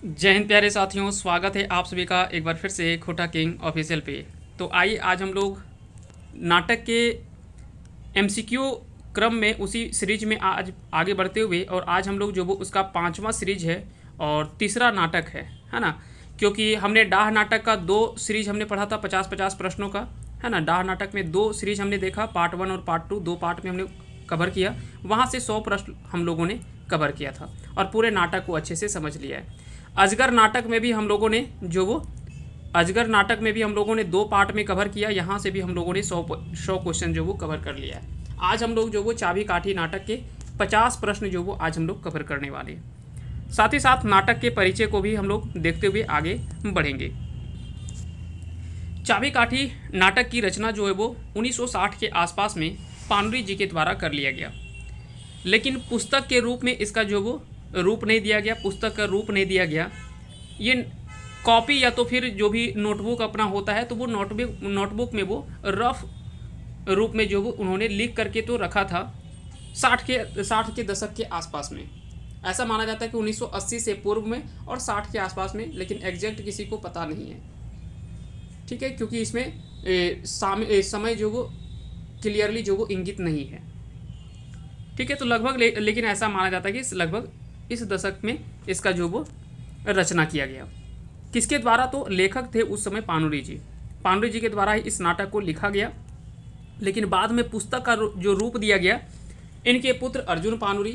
जय हिंद प्यारे साथियों, स्वागत है आप सभी का एक बार फिर से खोटा किंग ऑफिशियल पे। तो आइए आज हम लोग नाटक के एमसीक्यू क्रम में उसी सीरीज में आज आगे बढ़ते हुए, और आज हम लोग जो वो उसका 5वां सीरीज है और तीसरा नाटक है ना। क्योंकि हमने डाह नाटक का 2 सीरीज हमने पढ़ा था 50-50 प्रश्नों का, है ना। डाह नाटक में 2 सीरीज हमने देखा, पार्ट 1 और पार्ट 2, 2 पार्ट में हमने कवर किया। वहाँ से 100 प्रश्न हम लोगों ने कवर किया था और पूरे नाटक को अच्छे से समझ लिया है। अजगर नाटक में भी हम लोगों ने अजगर नाटक में भी हम लोगों ने 2 पार्ट में कवर किया। यहाँ से भी हम लोगों ने 100 क्वेश्चन जो वो कवर कर लिया है। आज हम लोग जो वो चाबी काठी नाटक के 50 प्रश्न जो वो आज हम लोग कवर करने वाले हैं। साथ ही साथ नाटक के परिचय को भी हम लोग देखते हुए आगे बढ़ेंगे। चाबी काठी नाटक की रचना जो है वो 1960 के आसपास में पानुरी जी के द्वारा कर लिया गया, लेकिन पुस्तक के रूप में इसका जो वो रूप नहीं दिया गया, पुस्तक का रूप नहीं दिया गया। ये कॉपी या तो फिर जो भी नोटबुक अपना होता है, तो वो नोटबुक में वो रफ रूप में जो वो उन्होंने लिख करके तो रखा था 60 के दशक के आसपास में। ऐसा माना जाता है कि 1980 से पूर्व में और 60 के आसपास में, लेकिन एग्जैक्ट किसी को पता नहीं है, ठीक है, क्योंकि इसमें समय जो वो क्लियरली जो वो इंगित नहीं है, ठीक है। तो लगभग लेकिन ऐसा माना जाता है कि लगभग इस दशक में इसका जो वो रचना किया गया। किसके द्वारा? तो लेखक थे उस समय पानुरी जी के द्वारा ही इस नाटक को लिखा गया। लेकिन बाद में पुस्तक का जो रूप दिया गया, इनके पुत्र अर्जुन पानुरी,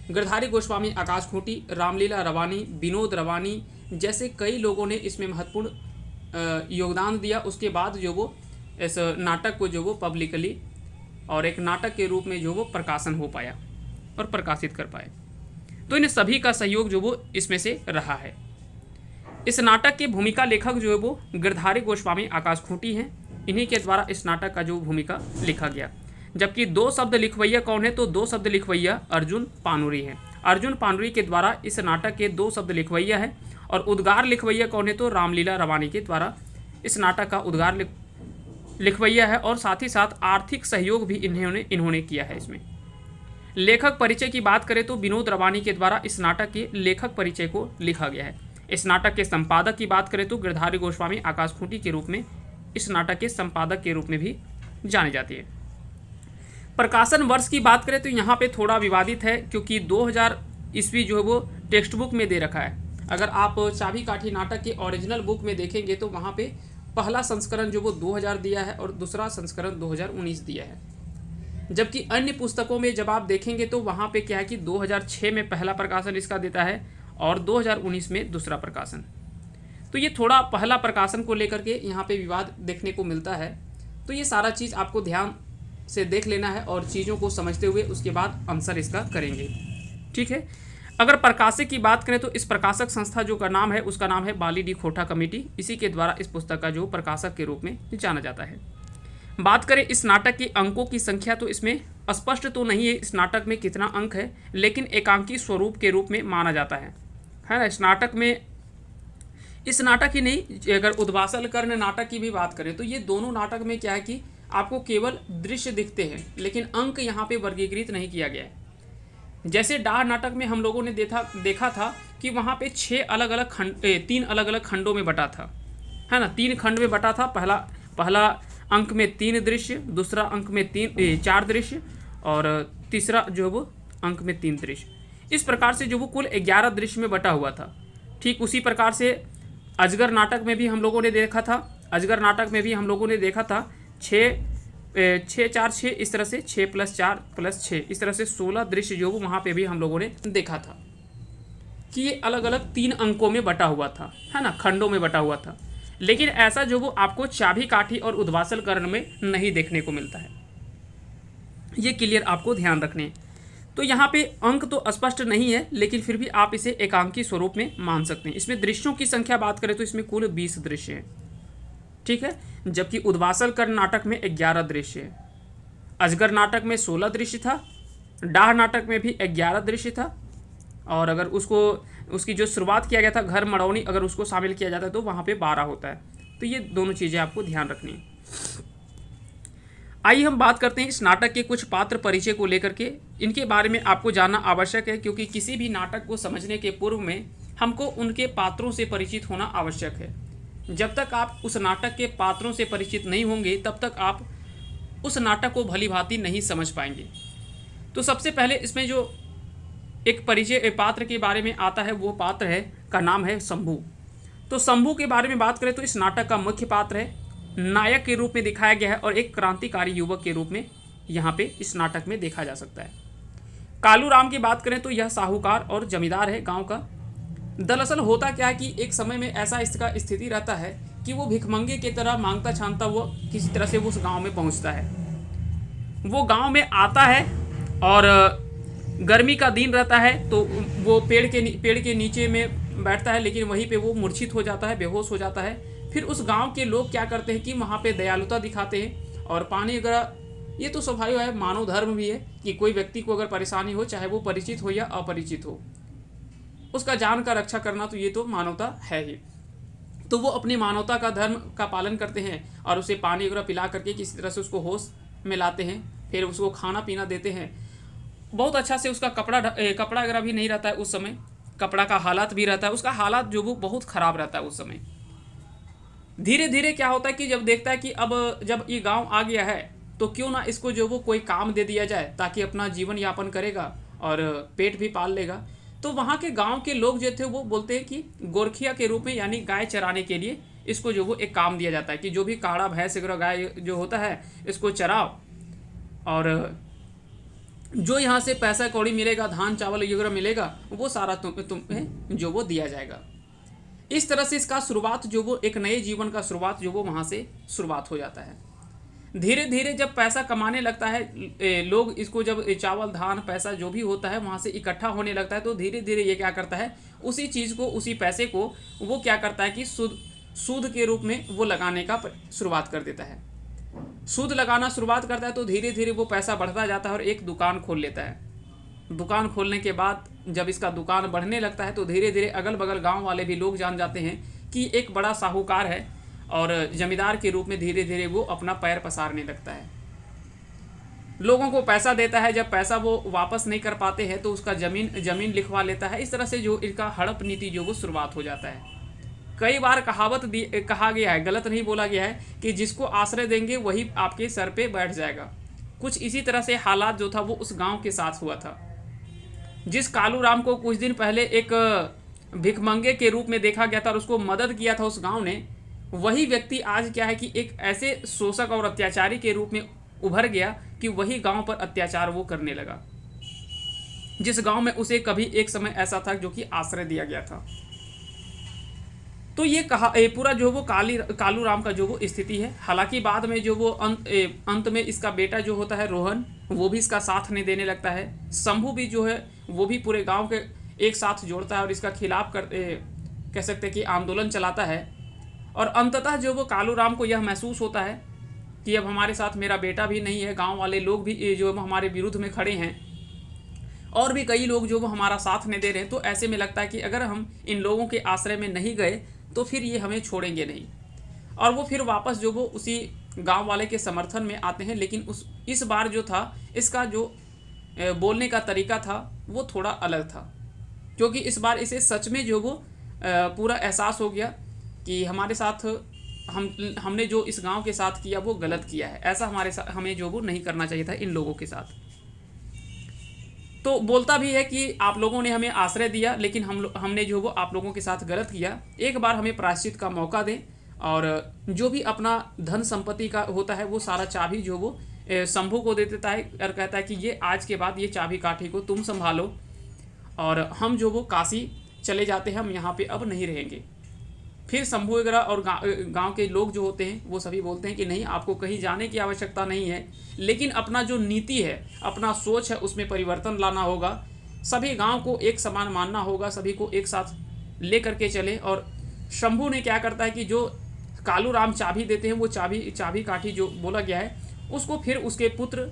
गिरधारी गोस्वामी आकाश खूंटी, रामलीला रवानी, विनोद रवानी जैसे कई लोगों ने इसमें महत्वपूर्ण योगदान दिया। उसके बाद जो वो इस नाटक को जो वो पब्लिकली और एक नाटक के रूप में जो वो प्रकाशन हो पाया और प्रकाशित कर पाए। तो इन सभी का सहयोग जो वो इसमें से रहा है। इस नाटक के भूमिका लेखक जो है वो गिरधारी गोस्वामी आकाश खूंटी हैं। इन्हीं के द्वारा इस नाटक का जो भूमिका लिखा गया। जबकि 2 शब्द लिखवैया कौन है? तो 2 शब्द लिखवैया अर्जुन पानुरी हैं। अर्जुन पानुरी के द्वारा इस नाटक के 2 शब्द लिखवैया है। और उद्गार लिखवैया कौन है? तो रामलीला रवानी के द्वारा इस नाटक का उद्गार लिखवैया है। और साथ ही साथ आर्थिक सहयोग भी इन्होंने किया है इसमें। लेखक परिचय की बात करें तो विनोद रवानी के द्वारा इस नाटक के लेखक परिचय को लिखा गया है। इस नाटक के संपादक की बात करें तो गिरधारी गोस्वामी आकाश खूंटी के रूप में इस नाटक के संपादक के रूप में भी जानी जाती है। प्रकाशन वर्ष की बात करें तो यहाँ पे थोड़ा विवादित है, क्योंकि 2000 ईस्वी जो है वो टेक्स्ट बुक में दे रखा है। अगर आप चाबी काठी नाटक के ओरिजिनल बुक में देखेंगे तो वहाँ पे पहला संस्करण जो वो 2000 दिया है और दूसरा संस्करण 2019 दिया है। जबकि अन्य पुस्तकों में जब आप देखेंगे तो वहाँ पे क्या है कि 2006 में पहला प्रकाशन इसका देता है और 2019 में दूसरा प्रकाशन। तो ये थोड़ा पहला प्रकाशन को लेकर के यहाँ पे विवाद देखने को मिलता है। तो ये सारा चीज़ आपको ध्यान से देख लेना है और चीज़ों को समझते हुए उसके बाद आंसर इसका करेंगे, ठीक है। अगर प्रकाशक की बात करें तो इस प्रकाशक संस्था जो का नाम है उसका नाम है बाली डी खोटा कमेटी। इसी के द्वारा इस पुस्तक का जो प्रकाशक के रूप में जाना जाता है। बात करें इस नाटक के अंकों की संख्या, तो इसमें स्पष्ट तो नहीं है इस नाटक में कितना अंक है, लेकिन एकांकी स्वरूप के रूप में माना जाता है ना। इस नाटक ही नहीं, अगर उद्वासल कर्ण नाटक की भी बात करें तो ये दोनों नाटक में क्या है कि आपको केवल दृश्य दिखते हैं, लेकिन अंक यहाँ पे वर्गीकृत नहीं किया गया है। जैसे डाह नाटक में हम लोगों ने देखा था कि वहाँ पे 3 अलग अलग खंडों में बटा था, है ना। 3 खंड में बटा था। पहला अंक में 3 दृश्य, दूसरा अंक में 4 दृश्य और तीसरा जो है वो अंक में 3 दृश्य। इस प्रकार से जो वो कुल 11 दृश्य में बटा हुआ था। ठीक उसी प्रकार से अजगर नाटक में भी हम लोगों ने देखा था। 6 इस तरह से 6 + 4 + 6 इस तरह से 16 दृश्य जो वो वहाँ पे भी हम लोगों ने देखा था कि ये अलग अलग 3 अंकों में बटा हुआ था, है ना, खंडों में बटा हुआ था। लेकिन ऐसा जो वो आपको चाबी काठी और उद्वासल कर्ण में नहीं देखने को मिलता है। ये क्लियर आपको ध्यान रखने हैं। तो यहाँ पे अंक तो स्पष्ट नहीं है, लेकिन फिर भी आप इसे एकांकी स्वरूप में मान सकते हैं। इसमें दृश्यों की संख्या बात करें तो इसमें कुल 20 दृश्य हैं, ठीक है। जबकि उद्वासल कर्ण नाटक में 11 दृश्य है। अजगर नाटक में 16 दृश्य था। डाह नाटक में भी 11 दृश्य था। और अगर उसकी जो शुरुआत किया गया था घर मड़ौनी, अगर उसको शामिल किया जाता है तो वहाँ पे 12 होता है। तो ये दोनों चीज़ें आपको ध्यान रखनी है। आइए हम बात करते हैं इस नाटक के कुछ पात्र परिचय को लेकर के। इनके बारे में आपको जानना आवश्यक है, क्योंकि किसी भी नाटक को समझने के पूर्व में हमको उनके पात्रों से परिचित होना आवश्यक है। जब तक आप उस नाटक के पात्रों से परिचित नहीं होंगे तब तक आप उस नाटक को भली भांति नहीं समझ पाएंगे। तो सबसे पहले इसमें जो एक परिचय पात्र के बारे में आता है वो पात्र है का नाम है शंभू। तो शंभू के बारे में बात करें तो इस नाटक का मुख्य पात्र है, नायक के रूप में दिखाया गया है और एक क्रांतिकारी युवक के रूप में यहाँ पे इस नाटक में देखा जा सकता है। कालू राम की बात करें तो यह साहूकार और जमींदार है गांव का। दरअसल होता क्या है कि एक समय में ऐसा इसका स्थिति रहता है कि वो भिखमंगे की तरह मांगता छानता वो किसी तरह से वो उस गांव में पहुंचता है। वो गांव में आता है और गर्मी का दिन रहता है तो वो पेड़ के नीचे में बैठता है, लेकिन वहीं पे वो मूर्छित हो जाता है, बेहोश हो जाता है। फिर उस गांव के लोग क्या करते हैं कि वहाँ पे दयालुता दिखाते हैं और पानी वगैरह, ये तो स्वाभाविक है, मानव धर्म भी है कि कोई व्यक्ति को अगर परेशानी हो, चाहे वो परिचित हो या अपरिचित हो, उसका जान का रक्षा करना तो ये तो मानवता है ही। तो वो अपनी मानवता का धर्म का पालन करते हैं और उसे पानी वगैरह पिला करके किसी तरह से उसको होश में लाते हैं। फिर उसको खाना पीना देते हैं। बहुत अच्छा से उसका कपड़ा वगैरह भी नहीं रहता है उस समय, कपड़ा का हालात भी रहता है, उसका हालात जो वो बहुत ख़राब रहता है उस समय। धीरे धीरे क्या होता है कि जब देखता है कि अब जब ये गांव आ गया है तो क्यों ना इसको जो वो कोई काम दे दिया जाए ताकि अपना जीवन यापन करेगा और पेट भी पाल लेगा। तो वहाँ के गांव के लोग जो थे वो बोलते हैं कि गोरखिया के रूप में, यानी गाय चराने के लिए इसको जो वो एक काम दिया जाता है कि जो भी काड़ा भैंस वगैरह गाय जो होता है इसको चराओ और जो यहाँ से पैसा कौड़ी मिलेगा, धान चावल वगैरह मिलेगा, वो सारा तुम्हें जो वो दिया जाएगा। इस तरह से इसका शुरुआत जो वो एक नए जीवन का शुरुआत जो वो वहाँ से शुरुआत हो जाता है। धीरे धीरे जब पैसा कमाने लगता है, लोग इसको जब चावल धान पैसा जो भी होता है वहाँ से इकट्ठा होने लगता है, तो धीरे धीरे ये क्या करता है, उसी चीज़ को, उसी पैसे को वो क्या करता है कि सूद के रूप में वो लगाने का शुरुआत कर देता है। सूद लगाना शुरुआत करता है तो धीरे धीरे वो पैसा बढ़ता जाता है और एक दुकान खोल लेता है। दुकान खोलने के बाद जब इसका दुकान बढ़ने लगता है तो धीरे धीरे अगल बगल गांव वाले भी लोग जान जाते हैं कि एक बड़ा साहूकार है और जमींदार के रूप में धीरे धीरे वो अपना पैर पसारने लगता है। लोगों को पैसा देता है, जब पैसा वो वापस नहीं कर पाते हैं तो उसका जमीन लिखवा लेता है। इस तरह से जो इनका हड़प नीति जो वो शुरुआत हो जाता है। कई बार कहा गया है, गलत नहीं बोला गया है, कि जिसको आश्रय देंगे वही आपके सर पे बैठ जाएगा। कुछ इसी तरह से हालात जो था वो उस गांव के साथ हुआ था। जिस कालू राम को कुछ दिन पहले एक भिखमंगे के रूप में देखा गया था और उसको मदद किया था उस गांव ने, वही व्यक्ति आज क्या है कि एक ऐसे शोषक और अत्याचारी के रूप में उभर गया कि वही गांव पर अत्याचार वो करने लगा, जिस गांव में उसे कभी एक समय ऐसा था जो कि आश्रय दिया गया था। तो ये पूरा जो वो कालू राम का जो वो स्थिति है। हालांकि बाद में जो वो अंत में इसका बेटा जो होता है रोहन, वो भी इसका साथ नहीं देने लगता है। शंभू भी जो है वो भी पूरे गांव के एक साथ जोड़ता है और इसका खिलाफ कह सकते हैं कि आंदोलन चलाता है। और अंततः जो वो कालू राम को यह महसूस होता है कि अब हमारे साथ मेरा बेटा भी नहीं है, गाँव वाले लोग भी जो हमारे विरुद्ध में खड़े हैं और भी कई लोग जो वो हमारा साथ नहीं दे रहे हैं। तो ऐसे में लगता है कि अगर हम इन लोगों के आश्रय में नहीं गए तो फिर ये हमें छोड़ेंगे नहीं। और वो फिर वापस जो वो उसी गांव वाले के समर्थन में आते हैं। लेकिन इस बार जो था इसका जो बोलने का तरीका था वो थोड़ा अलग था, क्योंकि इस बार इसे सच में जो वो पूरा एहसास हो गया कि हमारे साथ हमने जो इस गांव के साथ किया वो गलत किया है। ऐसा हमें जो वो नहीं करना चाहिए था इन लोगों के साथ। तो बोलता भी है कि आप लोगों ने हमें आश्रय दिया, लेकिन हमने जो वो आप लोगों के साथ गलत किया। एक बार हमें प्रायश्चित का मौका दें और जो भी अपना धन संपत्ति का होता है वो सारा चाबी जो वो शंभू को दे देता है और कहता है कि ये आज के बाद ये चाबी काठी को तुम संभालो और हम जो वो काशी चले जाते हैं, हम यहाँ पे अब नहीं रहेंगे। फिर शंभू वगैरह और गांव के लोग जो होते हैं वो सभी बोलते हैं कि नहीं, आपको कहीं जाने की आवश्यकता नहीं है, लेकिन अपना जो नीति है, अपना सोच है, उसमें परिवर्तन लाना होगा। सभी गांव को एक समान मानना होगा, सभी को एक साथ ले करके चले। और शंभू ने क्या करता है कि जो कालू राम चाबी देते हैं वो चाबी काठी जो बोला गया है उसको फिर उसके पुत्र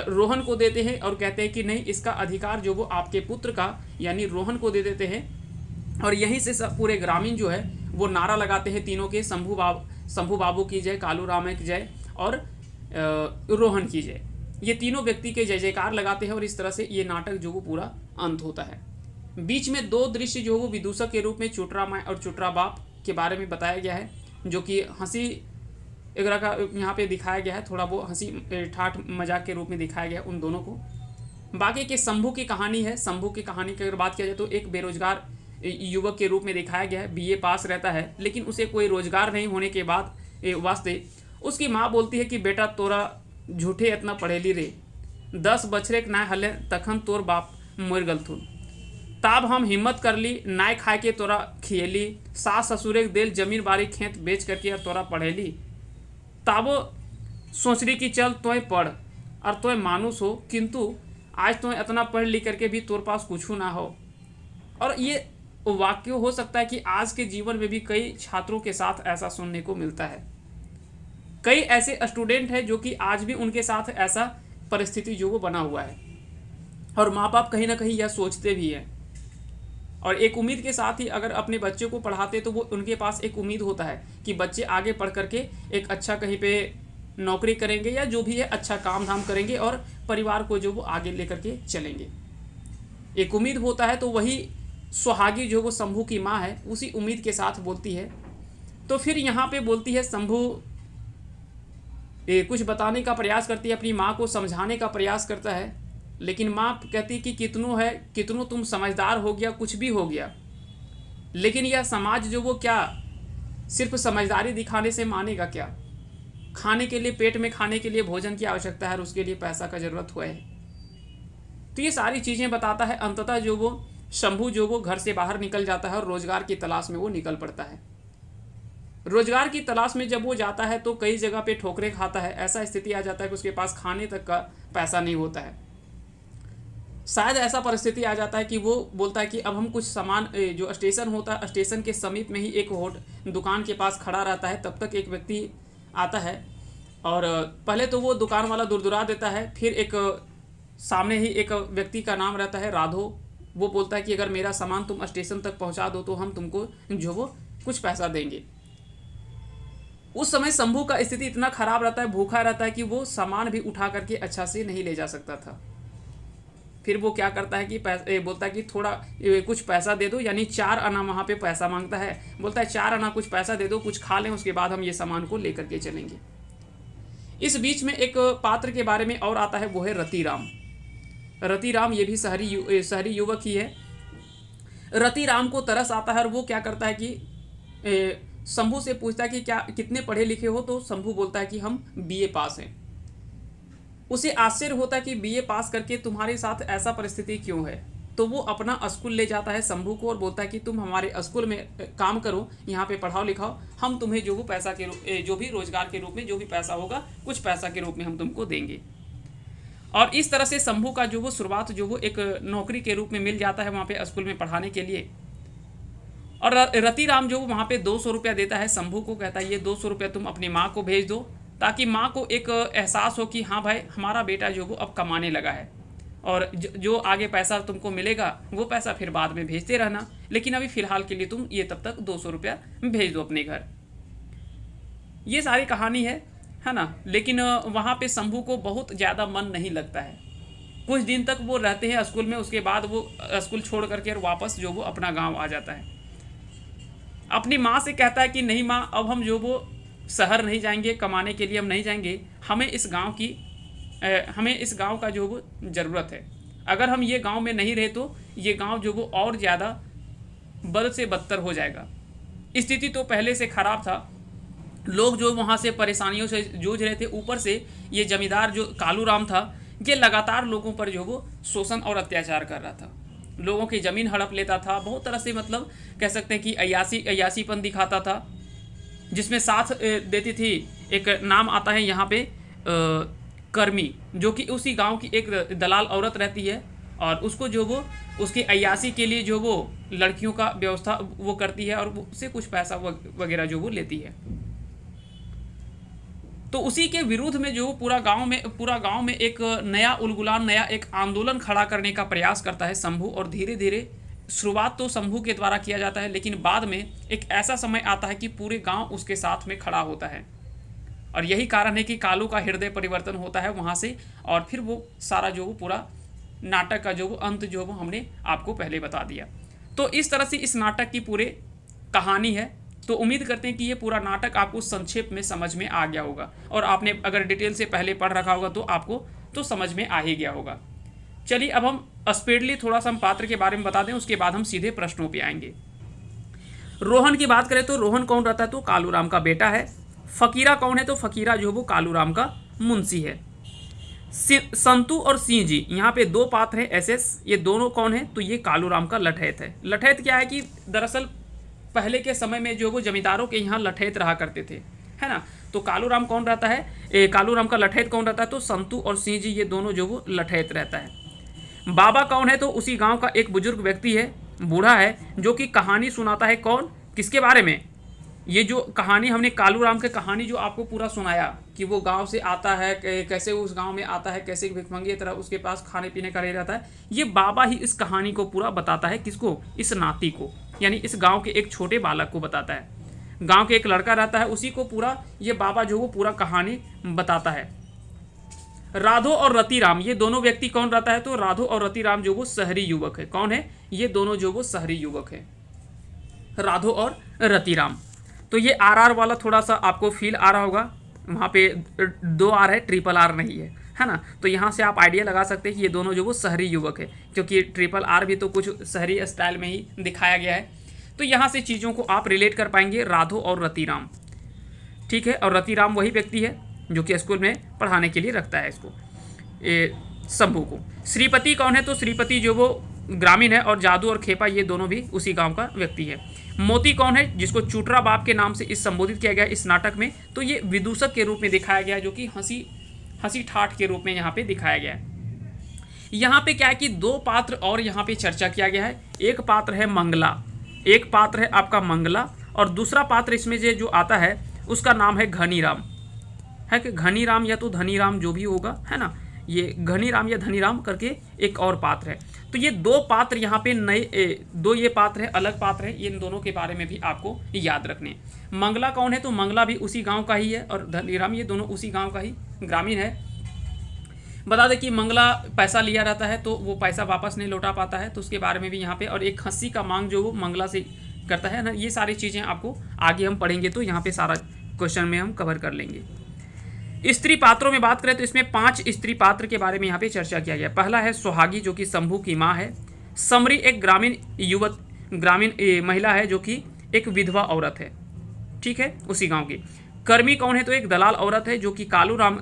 रोहन को देते हैं और कहते हैं कि नहीं, इसका अधिकार जो वो आपके पुत्र का यानी रोहन को दे देते हैं। और यहीं से सब पूरे ग्रामीण जो है वो नारा लगाते हैं तीनों के, शंभू बाबू की जय, कालू राम की जय और रोहन कीजिए। ये तीनों व्यक्ति के जय जयकार लगाते हैं और इस तरह से ये नाटक जो वो पूरा अंत होता है। बीच में दो दृश्य जो वो विदूषक के रूप में चुटरा माँ और चुटरा बाप के बारे में बताया गया है, जो कि हंसी वगैरह का यहाँ पे दिखाया गया है, थोड़ा वो हंसी ठाठ मजाक के रूप में दिखाया गया है उन दोनों को। बाकी के शंभू की कहानी है। शंभू की कहानी की अगर बात किया जाए तो एक बेरोजगार युवक के रूप में दिखाया गया है। बीए पास रहता है लेकिन उसे कोई रोजगार नहीं होने के बाद वास्ते उसकी माँ बोलती है कि बेटा तोरा झूठे इतना पढ़ेली रे, 10 बछरे के नाय हले तखन तोर बाप मर गलथुन, ताब हम हिम्मत कर ली नाय खाए के तोरा खिएली, सास ससुरे के देल जमीन बाड़ी खेत बेच करके और तोरा पढ़ेली, ताबो सोचरी की चल तोय पढ़ और तोय मानुस हो, किंतु आज तो इतना पढ़ लिख करके भी तोर पास कुछ ना हो। और ये वाक्य हो सकता है कि आज के जीवन में भी कई छात्रों के साथ ऐसा सुनने को मिलता है। कई ऐसे स्टूडेंट हैं जो कि आज भी उनके साथ ऐसा परिस्थिति जो वो बना हुआ है और माँ बाप कहीं ना कहीं यह सोचते भी हैं और एक उम्मीद के साथ ही अगर अपने बच्चे को पढ़ाते तो वो उनके पास एक उम्मीद होता है कि बच्चे आगे पढ़ करके एक अच्छा कहीं पे नौकरी करेंगे या जो भी है अच्छा काम धाम करेंगे और परिवार को जो वो आगे लेकर के चलेंगे। एक उम्मीद होता है तो वही सुहागी जो वो शंभू की माँ है उसी उम्मीद के साथ बोलती है। तो फिर यहाँ पे बोलती है शंभू कुछ बताने का प्रयास करती है, अपनी माँ को समझाने का प्रयास करता है, लेकिन माँ कहती कि कितनो तुम समझदार हो गया, कुछ भी हो गया, लेकिन यह समाज जो वो क्या सिर्फ समझदारी दिखाने से मानेगा क्या? खाने के लिए, पेट में खाने के लिए भोजन की आवश्यकता है और उसके लिए पैसा का जरूरत हुआ है। तो ये सारी चीज़ें बताता है। अंततः जो वो शंभू जो वो घर से बाहर निकल जाता है और रोजगार की तलाश में वो निकल पड़ता है। रोजगार की तलाश में जब वो जाता है तो कई जगह पे ठोकरें खाता है। ऐसा स्थिति आ जाता है कि उसके पास खाने तक का पैसा नहीं होता है। शायद ऐसा परिस्थिति आ जाता है कि वो बोलता है कि अब हम कुछ सामान, जो स्टेशन होता है स्टेशन के समीप में ही एक दुकान के पास खड़ा रहता है। तब तक एक व्यक्ति आता है और पहले तो वो दुकान वाला दुरदुरा देता है, फिर एक सामने ही एक व्यक्ति का नाम रहता है राधो। वो बोलता है कि अगर मेरा सामान तुम स्टेशन तक पहुंचा दो तो हम तुमको जो वो कुछ पैसा देंगे। उस समय शंभू का स्थिति इतना खराब रहता है, भूखा रहता है कि वो सामान भी उठा करके अच्छा से नहीं ले जा सकता था। फिर वो क्या करता है कि बोलता है कि थोड़ा कुछ पैसा दे दो, यानी 4 आना वहाँ पे पैसा मांगता है। बोलता है 4 आना कुछ पैसा दे दो, कुछ खा लें, उसके बाद हम ये सामान को लेकर के चलेंगे। इस बीच में एक पात्र के बारे में और आता है, वो है रतिराम। रतिराम ये भी शहरी युवक ही है। रतिराम को तरस आता है और वो क्या करता है कि शंभू से पूछता है कि क्या कितने पढ़े लिखे हो? तो शंभू बोलता है कि हम बीए पास हैं। उसे आश्चर्य होता है कि बीए पास करके तुम्हारे साथ ऐसा परिस्थिति क्यों है? तो वो अपना स्कूल ले जाता है शंभू को और बोलता है कि तुम हमारे स्कूल में काम करो, यहाँ पे पढ़ाओ लिखाओ, हम तुम्हें जो वो पैसा के जो भी रोजगार के रूप में जो भी पैसा होगा कुछ पैसा के रूप में हम तुमको देंगे। और इस तरह से शंभू का जो वो शुरुआत जो वो एक नौकरी के रूप में मिल जाता है वहाँ पे स्कूल में पढ़ाने के लिए। और रतिराम जो वहाँ पे 200 रुपया देता है शंभू को, कहता है ये 200 रुपया तुम अपनी माँ को भेज दो, ताकि माँ को एक एहसास हो कि हाँ भाई हमारा बेटा जो वो अब कमाने लगा है और जो आगे पैसा तुमको मिलेगा वो पैसा फिर बाद में भेजते रहना, लेकिन अभी फ़िलहाल के लिए तुम ये तब तक 200 रुपया भेज दो अपने घर। ये सारी कहानी है ना। लेकिन वहाँ पे शंभू को बहुत ज़्यादा मन नहीं लगता है। कुछ दिन तक वो रहते हैं स्कूल में, उसके बाद वो स्कूल छोड़ करके और वापस जो वो अपना गाँव आ जाता है। अपनी माँ से कहता है कि नहीं माँ, अब हम जो वो शहर नहीं जाएंगे, कमाने के लिए हम नहीं जाएंगे, हमें इस गांव का जो वो ज़रूरत है। अगर हम ये गांव में नहीं रहे तो ये गांव जो वो और ज़्यादा बद से बदतर हो जाएगा। स्थिति तो पहले से ख़राब था, लोग जो वहाँ से परेशानियों से जूझ रहे थे, ऊपर से ये जमींदार जो कालू राम था ये लगातार लोगों पर जो वो शोषण और अत्याचार कर रहा था, लोगों की ज़मीन हड़प लेता था, बहुत तरह से मतलब कह सकते हैं कि अयासीपन दिखाता था, जिसमें साथ देती थी। एक नाम आता है यहाँ पे कर्मी, जो कि उसी गांव की एक दलाल औरत रहती है और उसको जो वो उसकी अयासी के लिए जो वो लड़कियों का व्यवस्था वो करती है और उससे कुछ पैसा वगैरह जो वो लेती है। तो उसी के विरुद्ध में जो पूरा गांव में एक नया उलगुलान, नया एक आंदोलन खड़ा करने का प्रयास करता है शंभू। और धीरे धीरे शुरुआत तो शंभू के द्वारा किया जाता है, लेकिन बाद में एक ऐसा समय आता है कि पूरे गांव उसके साथ में खड़ा होता है और यही कारण है कि कालू का हृदय परिवर्तन होता है वहाँ से, और फिर वो सारा जो वो पूरा नाटक का जो वो अंत जो वो हमने आपको पहले बता दिया। तो इस तरह से इस नाटक की पूरे कहानी है। तो उम्मीद करते हैं कि ये पूरा नाटक आपको संक्षेप में समझ में आ गया होगा, और आपने अगर डिटेल से पहले पढ़ रखा होगा तो आपको तो समझ में आ ही गया होगा। चलिए अब हम स्पीडली थोड़ा सा हम पात्र के बारे में बता दें, उसके बाद हम सीधे प्रश्नों पे आएंगे। रोहन की बात करें तो रोहन कौन रहता है, तो कालूराम का बेटा है। फकीरा कौन है, तो फकीरा जो वो कालूराम का मुंशी है। संतू और सिंह जी, यहाँ पे दो पात्र हैं एसएस, ये दोनों कौन है, तो ये कालूराम का लठैत है। लठैत क्या है कि दरअसल पहले के समय में जो वो जमींदारों के यहाँ लठैत रहा करते थे, है ना। तो कालूराम कौन रहता है, कालूराम का लठैत कौन रहता है, तो संतू और सिंह जी ये दोनों जो वो लठैत रहता है। बाबा कौन है, तो उसी गांव का एक बुजुर्ग व्यक्ति है, बूढ़ा है, जो कि कहानी सुनाता है। कौन, किसके बारे में, ये जो कहानी हमने कालूराम की कहानी जो आपको पूरा सुनाया कि वो गांव से आता है, कैसे उस गांव में आता है, कैसे भिखमंगे तरह उसके पास खाने पीने का ले रहता है, ये बाबा ही इस कहानी को पूरा बताता है। किसको, इस नाती को, यानी इस गांव के एक छोटे बालक को बताता है। गांव के एक लड़का रहता है, उसी को पूरा ये बाबा जो वो पूरा कहानी बताता है। राधो और रतिराम, ये दोनों व्यक्ति कौन रहता है, तो राधो और रतिराम जो वो शहरी युवक है। कौन है, ये दोनों जो वो शहरी युवक है, राधो और रतिराम। तो ये आर वाला थोड़ा सा आपको फील आ रहा होगा, वहाँ पे 2 आर है, ट्रिपल आर नहीं है ना। तो यहाँ से आप आइडिया लगा सकते हैं कि ये दोनों जो वो शहरी युवक है, क्योंकि ट्रिपल आर भी तो कुछ शहरी स्टाइल में ही दिखाया गया है। तो यहाँ से चीज़ों को आप रिलेट कर पाएंगे, राधो और रतिराम, ठीक है। और रतिराम वही व्यक्ति है जो कि स्कूल में पढ़ाने के लिए रखता है इसको, शंभू को। श्रीपति कौन है, तो श्रीपति जो वो ग्रामीण है, और जादू और खेपा ये दोनों भी उसी गांव का व्यक्ति है। मोती कौन है, जिसको चूटरा बाप के नाम से इस संबोधित किया गया इस नाटक में, तो ये विदूषक के रूप में दिखाया गया है, जो कि हंसी ठाठ के रूप में यहाँ पे दिखाया गया है। यहाँ पे क्या है कि 2 पात्र और यहाँ पे चर्चा किया गया है। एक पात्र है मंगला, एक पात्र है आपका मंगला, और दूसरा पात्र इसमें जो आता है उसका नाम है घनीराम, है कि घनीराम या तो धनीराम जो भी होगा, है ना। ये घनीराम या धनीराम करके एक और पात्र है। तो ये 2 पात्र यहाँ पे नए 2 ये पात्र है, अलग पात्र है, इन दोनों के बारे में भी आपको याद रखने। मंगला कौन है, तो मंगला भी उसी गांव का ही है, और धनीराम ये दोनों उसी गांव का ही ग्रामीण है। बता दें कि मंगला पैसा लिया रहता है, तो वो पैसा वापस नहीं लौटा पाता है, तो उसके बारे में भी यहाँ पे, और एक खस्सी का मांग जो वो मंगला से करता है ना। ये सारी चीज़ें आपको आगे हम पढ़ेंगे, तो यहाँ पे सारा क्वेश्चन में हम कवर कर लेंगे। स्त्री पात्रों में बात करें तो इसमें 5 स्त्री पात्र के बारे में यहाँ पे चर्चा किया गया। पहला है सुहागी, जो कि शंभू की माँ है। समरी एक ग्रामीण महिला है, जो कि एक विधवा औरत है, ठीक है, उसी गांव की। कर्मी कौन है, तो एक दलाल औरत है, जो कि कालूराम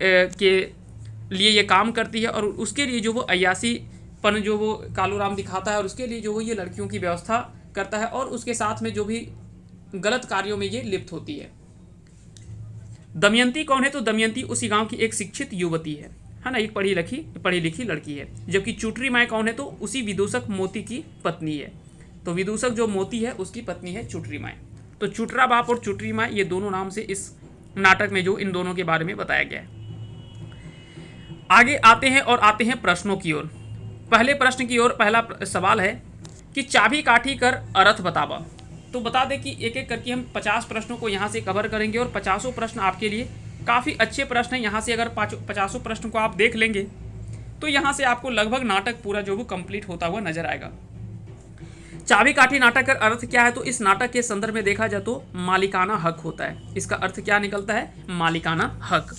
के लिए ये काम करती है, और उसके लिए जो वो अय्यासीपन जो वो कालूराम दिखाता है, और उसके लिए जो वो ये लड़कियों की व्यवस्था करता है, और उसके साथ में जो भी गलत कार्यों में ये लिप्त होती है। दमयंती कौन है, तो दमयंती उसी गांव की एक शिक्षित युवती है ना, एक पढ़ी लिखी लड़की है। जबकि चुटरी माई कौन है, तो उसी विदूषक मोती की पत्नी है। तो विदूषक जो मोती है उसकी पत्नी है चुटरी माई। तो चुटरा बाप और चुटरी माई ये दोनों नाम से इस नाटक में जो इन दोनों के बारे में बताया गया है। आगे आते हैं और आते हैं प्रश्नों की ओर। पहले प्रश्न की ओर पहला सवाल है कि चाबी काठी कर अर्थ बतावा। तो बता दें कि एक एक करके हम 50 प्रश्नों को यहाँ से कवर करेंगे, और 50 प्रश्न आपके लिए काफ़ी अच्छे प्रश्न हैं। यहाँ से अगर 50 प्रश्न को आप देख लेंगे तो यहाँ से आपको लगभग नाटक पूरा जो वो कंप्लीट होता हुआ नजर आएगा। चाबी काठी नाटक का अर्थ क्या है, तो इस नाटक के संदर्भ में देखा जाए तो मालिकाना हक होता है। इसका अर्थ क्या निकलता है, मालिकाना हक।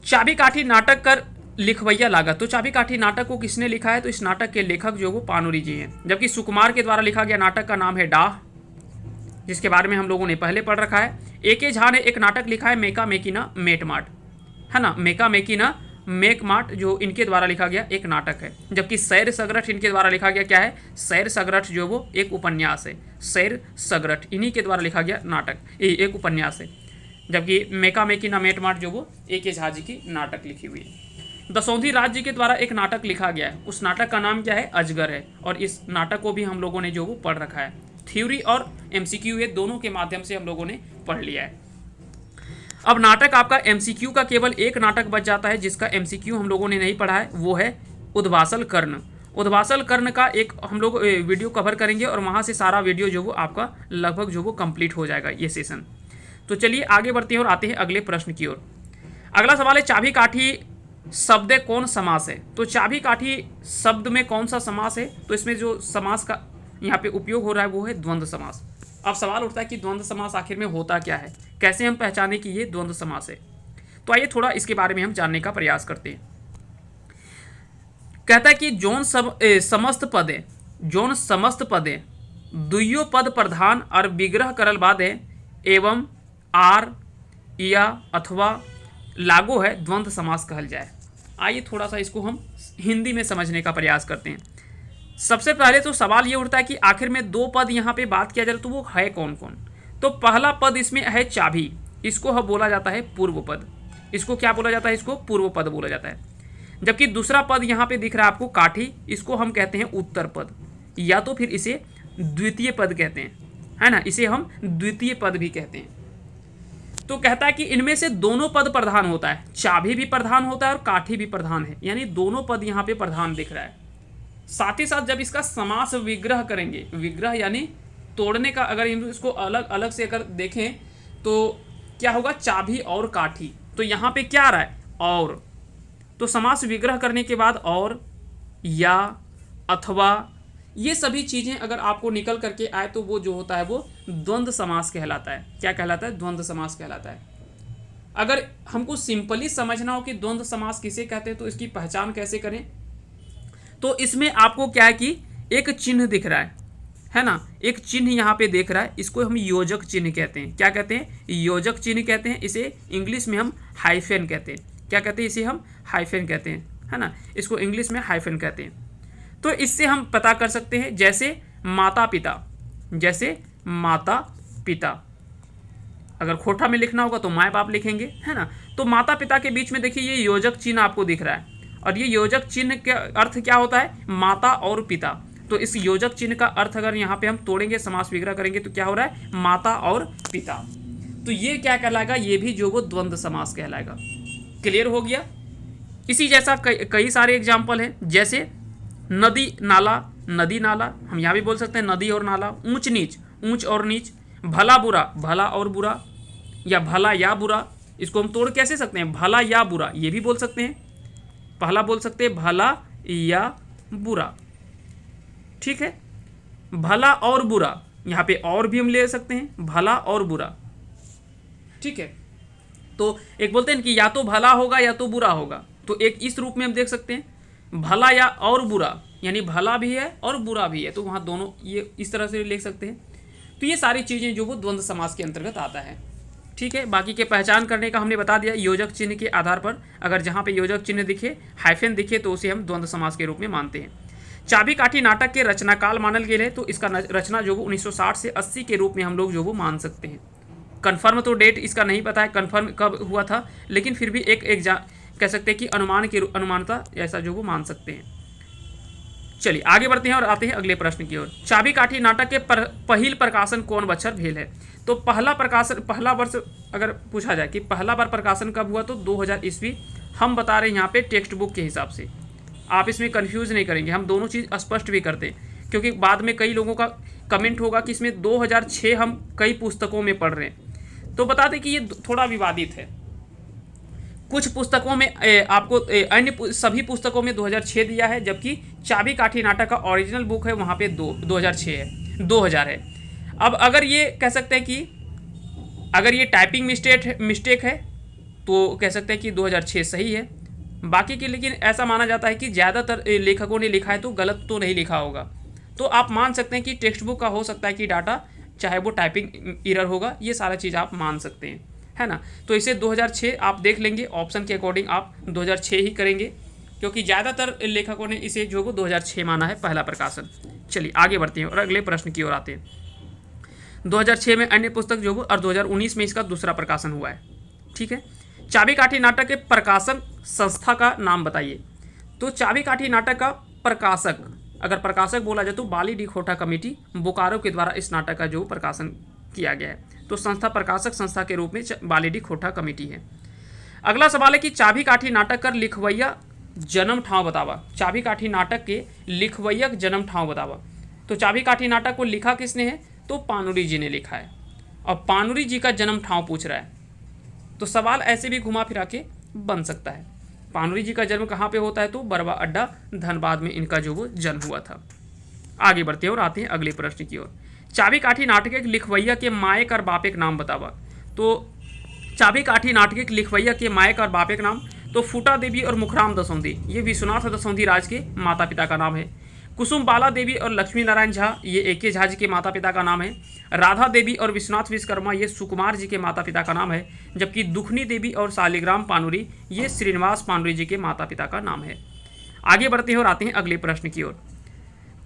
चाबी काठी नाटक कर लिखवैया लागत, तो चाबी काठी नाटक को किसने लिखा है, तो इस नाटक के लेखक जो वो पानुरी जी हैं। जबकि सुकुमार के द्वारा लिखा गया नाटक का नाम है डाह, जिसके बारे में हम लोगों ने पहले पढ़ रखा है। ए.के. झा ने एक नाटक लिखा है मेका मेकिना मेटमाट, है ना, मेका मेकिना मेकमाट, जो इनके द्वारा लिखा गया एक नाटक है। जबकि सैर सगरठ इनके द्वारा लिखा गया क्या है, सैर सगरठ जो वो एक उपन्यास है। सैर सगरठ इन्हीं के द्वारा लिखा गया नाटक एक उपन्यास है। जबकि मेका मेकिना मेटमाट जो वो ए.के. झा जी की नाटक लिखी हुई है। दसौंधी राज जी के द्वारा एक नाटक लिखा गया है, उस नाटक का नाम क्या है, अजगर है, और इस नाटक को भी हम लोगों ने जो वो पढ़ रखा है। थ्योरी और एमसीक्यू ये दोनों के माध्यम से हम लोगों ने पढ़ लिया है। अब नाटक आपका एमसीक्यू का केवल एक नाटक बच जाता है, जिसका एमसीक्यू हम लोगों ने नहीं पढ़ा है, वो है उद्वासल कर्ण। उद्वासल कर्ण का एक हम लोग वीडियो कवर करेंगे, और वहाँ से सारा वीडियो जो वो आपका लगभग जो वो कंप्लीट हो जाएगा ये सेशन। तो चलिए आगे बढ़ते हैं और आते हैं अगले प्रश्न की ओर। अगला सवाल है, चाबी काठी शब्द कौन समास है? तो चाबी काठी शब्द में कौन सा समास है? तो इसमें जो समास का यहाँ पे उपयोग हो रहा है वो है द्वंद्व समास। अब सवाल उठता है कि द्वंद्व समास आखिर में होता क्या है, कैसे हम पहचाने कि ये द्वंद्व समास है? तो आइए थोड़ा इसके बारे में हम जानने का प्रयास करते हैं। कहता है कि जौन समस्त पदे दुइयो पद प्रधान और विग्रह करल बाद है एवं आर या अथवा लागू है द्वंद्व समास कहल जाए। आइए थोड़ा सा इसको हम हिंदी में समझने का प्रयास करते हैं। सबसे पहले तो सवाल ये उठता है कि आखिर में दो पद यहाँ पे बात किया जाए तो वो है कौन कौन? तो पहला पद इसमें है चाबी, इसको हम बोला जाता है पूर्व पद। इसको क्या बोला जाता है? इसको पूर्व पद बोला जाता है। जबकि दूसरा पद यहाँ पे दिख रहा है आपको काठी, इसको हम कहते हैं उत्तर पद, या तो फिर इसे द्वितीय पद कहते हैं, है ना, इसे हम द्वितीय पद भी कहते हैं। तो कहता है कि इनमें से दोनों पद प्रधान होता है, चाबी भी प्रधान होता है और काठी भी प्रधान है, यानी दोनों पद यहाँ पे प्रधान दिख रहा है। साथ ही साथ जब इसका समास विग्रह करेंगे, विग्रह यानी तोड़ने का, अगर इसको अलग अलग से अगर देखें तो क्या होगा? चाबी और काठी। तो यहाँ पे क्या आ रहा है? और। तो समास विग्रह करने के बाद और, या, अथवा, ये सभी चीज़ें अगर आपको निकल करके आए तो वो जो होता है वो द्वंद्व समास कहलाता है। क्या कहलाता है? द्वंद्व समास कहलाता है। अगर हमको सिंपली समझना हो कि द्वंद्व समास किसे कहते हैं तो इसकी पहचान कैसे करें, तो इसमें आपको क्या है कि एक चिन्ह दिख रहा है ना, एक चिन्ह यहाँ पे देख रहा है, इसको हम योजक चिन्ह कहते हैं। क्या कहते हैं? योजक चिन्ह कहते हैं। इसे इंग्लिश में हम हाइफेन कहते हैं। क्या कहते हैं? इसे हम हाइफेन कहते हैं, है ना, इसको इंग्लिश में हाइफेन कहते हैं। तो इससे हम पता कर सकते हैं, जैसे माता पिता, जैसे माता पिता, अगर खोटा में लिखना होगा तो माँ बाप लिखेंगे, है ना। तो माता पिता के बीच में देखिए ये योजक चिन्ह आपको दिख रहा है, और ये योजक चिन्ह का अर्थ क्या होता है? माता और पिता। तो इस योजक चिन्ह का अर्थ अगर यहाँ पे हम तोड़ेंगे, समास विग्रह करेंगे तो क्या हो रहा है? माता और पिता। तो ये क्या कहलाएगा? ये भी जो वो द्वंद्व समास कहलाएगा। क्लियर हो गया? इसी जैसा कई सारे एग्जाम्पल हैं, जैसे नदी नाला, नदी नाला हम यहाँ भी बोल सकते हैं, नदी और नाला। ऊंच नीच, ऊंच और नीच। भला बुरा, भला और बुरा, या भला या बुरा। इसको हम तोड़ कैसे सकते हैं? भला या बुरा, ये भी बोल सकते हैं। पहला बोल सकते हैं भला या बुरा, ठीक है। भला और बुरा, यहाँ पे और भी हम ले सकते हैं, भला और बुरा, ठीक है। तो एक बोलते हैं कि या तो भला होगा या तो बुरा होगा, तो एक इस रूप में हम देख सकते हैं, भला या और बुरा, यानी भला भी है और बुरा भी है, तो वहाँ दोनों ये इस तरह से लिख सकते हैं। तो ये सारी चीज़ें जो वो द्वंद्व समास के अंतर्गत आता है, ठीक है। बाकी के पहचान करने का हमने बता दिया, योजक चिन्ह के आधार पर अगर जहाँ पे योजक चिन्ह दिखे, हाइफेन दिखे, तो उसे हम द्वंद्व समास के रूप में मानते हैं। चाबी काठी नाटक के रचनाकाल मानल गया है, तो इसका रचना जो वो 1960 से 80 के रूप में हम लोग जो वो मान सकते हैं। कन्फर्म तो डेट इसका नहीं पता है कन्फर्म कब हुआ था, लेकिन फिर भी एक कह सकते हैं कि अनुमानता ऐसा जो वो मान सकते हैं। चलिए आगे बढ़ते हैं और आते हैं अगले प्रश्न की ओर। चाबी काठी नाटक के पहिल प्रकाशन कौन बछर भेल है? तो पहला वर्ष अगर पूछा जाए कि पहला बार प्रकाशन कब हुआ, तो 2000 ईस्वी हम बता रहे हैं यहाँ पे टेक्स्ट बुक के हिसाब से। आप इसमें कंफ्यूज नहीं करेंगे, हम दोनों चीज़ स्पष्ट भी करते हैं, क्योंकि बाद में कई लोगों का कमेंट होगा कि इसमें 2006 हम कई पुस्तकों में पढ़ रहे हैं। तो बता दें कि ये थोड़ा विवादित है। कुछ पुस्तकों में आपको अन्य सभी पुस्तकों में 2006 दिया है, जबकि चाबी काठी नाटक का ओरिजिनल बुक है वहाँ पे 2006 है, 2000 है। अब अगर ये कह सकते हैं कि अगर ये टाइपिंग मिस्टेक है तो कह सकते हैं कि 2006 सही है। बाकी के लेकिन ऐसा माना जाता है कि ज़्यादातर लेखकों ने लिखा है तो गलत तो नहीं लिखा होगा। तो आप मान सकते हैं कि टेक्स्ट बुक का हो सकता है कि डाटा चाहे वो टाइपिंग एरर होगा, ये सारा चीज़ आप मान सकते हैं, है ना। तो इसे 2006 आप देख लेंगे, ऑप्शन के अकॉर्डिंग आप 2006 ही करेंगे, क्योंकि ज़्यादातर लेखकों ने इसे जो वो 2006 माना है पहला प्रकाशन। चलिए आगे बढ़ते हैं और अगले प्रश्न की ओर आते हैं। 2006 में अन्य पुस्तक जो वो, और 2019 में इसका दूसरा प्रकाशन हुआ है, ठीक है। चाबी काठी नाटक के प्रकाशक संस्था का नाम बताइए। तो चाबी काठी नाटक का प्रकाशक, अगर प्रकाशक बोला जाए तो बाली डी खोटा कमेटी बोकारो के द्वारा इस नाटक का जो प्रकाशन किया गया है। तो संस्था प्रकाशक संस्था के रूप में बाली डी खोटा कमेटी है। अगला सवाल है कि चाबी काठी नाटक कर लिखवैया जन्म ठाव बतावा। चाबी काठी नाटक के लिखवैयक जन्म ठाव बतावा। तो चाबी काठी नाटक को लिखा किसने है? तो पानुरी जी ने लिखा है। और पानुरी जी का जन्म ठाव पूछ रहा है, तो सवाल ऐसे भी घुमा फिरा के बन सकता है। पानुरी जी का जन्म कहाँ पे होता है, तो बरवा अड्डा धनबाद में इनका जो वो जन्म हुआ था। आगे बढ़ते हैं और आते हैं अगले प्रश्न की ओर। चाबी काठी नाटक के लिखवैया के मायक और बापेक नाम बतावा। तो चाबी काठी नाटक के लिखवैया के मायक और बापेक नाम, तो फूटा देवी और मुखराम दसौंधी, ये विश्वनाथ दसौंधी राज के माता पिता का नाम है। कुसुम बाला देवी और लक्ष्मी नारायण झा, ये ए.के. झा जी के माता पिता का नाम है। राधा देवी और विश्वनाथ विश्वकर्मा, ये सुकुमार जी के माता पिता का नाम है। जबकि दुखनी देवी और शालिग्राम पानुरी, ये श्रीनिवास पानुरी जी के माता पिता का नाम है। आगे बढ़ते हैं और आते हैं अगले प्रश्न की ओर।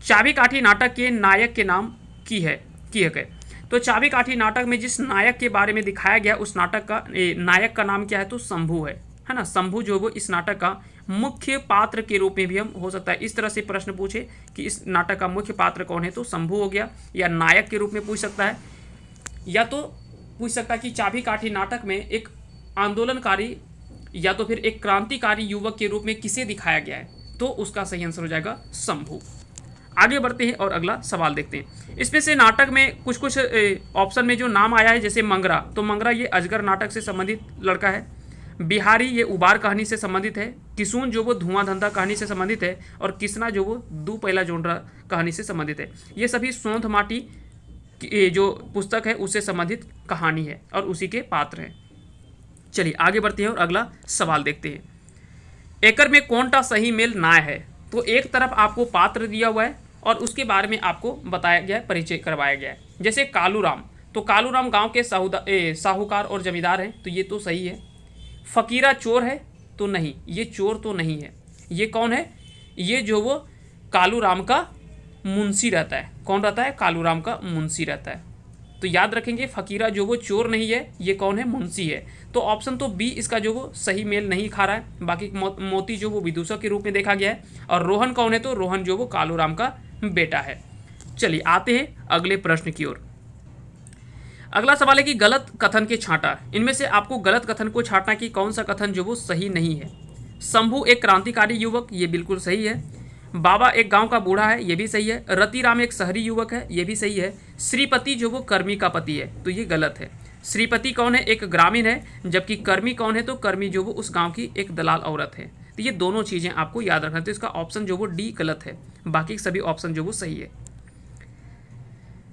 चाबी काठी नाटक के नायक के नाम की है तो चाबी काठी नाटक में जिस नायक के बारे में दिखाया गया उस नाटक का नायक का नाम क्या है, तो शंभू है ना। शंभू जो वो इस नाटक का मुख्य पात्र के रूप में भी हम हो सकता है इस तरह से प्रश्न पूछे कि इस नाटक का मुख्य पात्र कौन है, तो शंभू हो गया, या नायक के रूप में पूछ सकता है, या तो पूछ सकता है कि चाबी काठी नाटक में एक आंदोलनकारी या तो फिर एक क्रांतिकारी युवक के रूप में किसे दिखाया गया है, तो उसका सही आंसर हो जाएगा शंभू। आगे बढ़ते हैं और अगला सवाल देखते हैं। इसमें से नाटक में कुछ कुछ ऑप्शन में जो नाम आया है, जैसे मंगरा, तो मंगरा ये अजगर नाटक से संबंधित लड़का है। बिहारी ये उबार कहानी से संबंधित है। किशुन जो वो धुआं धंधा कहानी से संबंधित है। और किसना जो वो दू पहला जोनरा कहानी से संबंधित है। ये सभी सोंध माटी की जो पुस्तक है उससे संबंधित कहानी है और उसी के पात्र हैं। चलिए आगे बढ़ते हैं और अगला सवाल देखते हैं। एकर में कौनटा सही मेल नाय है, तो एक तरफ आपको पात्र दिया हुआ है और उसके बारे में आपको बताया गया है, परिचय करवाया गया है। जैसे कालूराम, तो कालूराम गांव के साहूकार और जमींदार हैं, तो ये तो सही है। फकीरा चोर है, तो नहीं, ये चोर तो नहीं है। ये कौन है, ये जो वो कालूराम का मुंशी रहता है। कौन रहता है, कालूराम का मुंशी रहता है। तो याद रखेंगे फकीरा जो वो चोर नहीं है, ये कौन है, मुंशी है। तो ऑप्शन तो बी इसका जो वो सही मेल नहीं खा रहा है। बाकी मोती जो वो विदूषक के रूप में देखा गया है। और रोहन कौन है, तो रोहन जो वो कालूराम का बेटा है। चलिए आते हैं अगले प्रश्न की ओर। अगला सवाल है कि गलत कथन के छांटा, इनमें से आपको गलत कथन को छांटना कि कौन सा कथन जो वो सही नहीं है। शंभू एक क्रांतिकारी युवक, ये बिल्कुल सही है। बाबा एक गांव का बूढ़ा है, ये भी सही है। रतिराम एक शहरी युवक है, ये भी सही है। श्रीपति जो वो कर्मी का पति है, तो ये गलत है। श्रीपति कौन है, एक ग्रामीण है। जबकि कर्मी कौन है, तो कर्मी जो वो उस गांव की एक दलाल औरत है। तो ये दोनों चीज़ें आपको याद रखना, तो इसका ऑप्शन जो वो डी गलत है। बाकी सभी ऑप्शन जो वो सही है।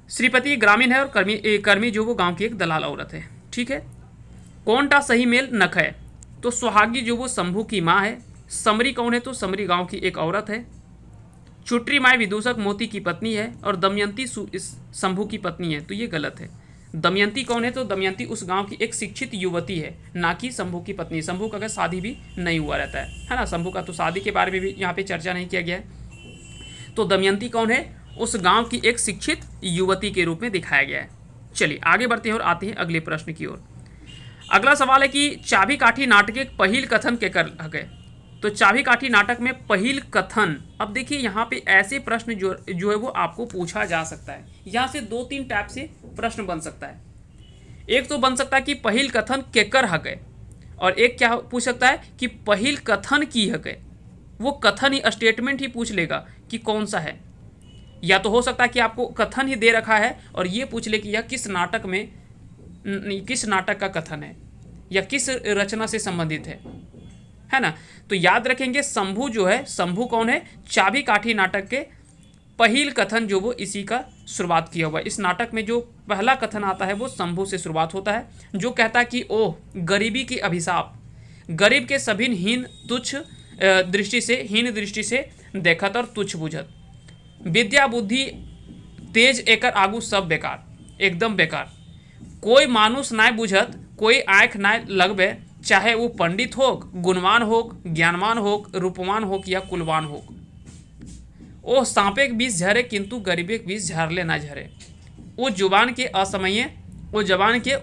श्रीपति ग्रामीण है और कर्मी जो वो गांव की एक दलाल औरत है। ठीक है। कौनटा सही मेल नख है, तो सुहागी जो वो शंभू की माँ है। समरी कौन है, तो समरी गांव की एक औरत है। चुटरी माई विदूषक मोती की पत्नी है। और दमयंती शंभू की पत्नी है, तो ये गलत है। दमयंती कौन है, तो दमयंती उस गांव की एक शिक्षित युवती है, ना कि शंभू की पत्नी। शंभू का अगर शादी भी नहीं हुआ रहता है ना। शंभू का तो शादी के बारे में भी यहाँ पे चर्चा नहीं किया गया है। तो दमयंती कौन है, उस गांव की एक शिक्षित युवती के रूप में दिखाया गया है। चलिए आगे बढ़ते हैं और आते हैं अगले प्रश्न की ओर। अगला सवाल है कि चाबी काठी नाटक के पहिल कथन के कर है, तो चाबी काठी नाटक में पहिल कथन। अब देखिए यहाँ पे ऐसे प्रश्न जो है वो आपको पूछा जा सकता है। यहाँ से 2-3 टाइप से प्रश्न बन सकता है। एक तो बन सकता है कि पहिल कथन केकर हके, और एक क्या पूछ सकता है कि पहिल कथन की हके। वो कथन ही स्टेटमेंट ही पूछ लेगा कि कौन सा है। या तो हो सकता है कि आपको कथन ही दे रखा है और ये पूछ ले कि यह किस नाटक में, किस नाटक का कथन है या किस रचना से संबंधित है ना। तो याद रखेंगे शंभू जो है, शंभू कौन है, चाबी काठी नाटक के पहिल कथन जो वो इसी का शुरुआत किया हुआ है। इस नाटक में जो पहला कथन आता है वो शंभू से शुरुआत होता है, जो कहता है कि ओह गरीबी के अभिशाप, गरीब के सभी हीन दृष्टि से देखत और तुच्छ बुझत, विद्या बुद्धि तेज एकर आगू सब बेकार, एकदम बेकार। कोई मानुष नाय बुझत, कोई आँख नाय लगबे, चाहे वो पंडित होक, गुणवान होक, ज्ञानवान होक, रूपवान होक या कुलवान होक। ओ सांपे के बीच झरे किंतु गरीबे के बीच झरले ना झरे। वो जवान के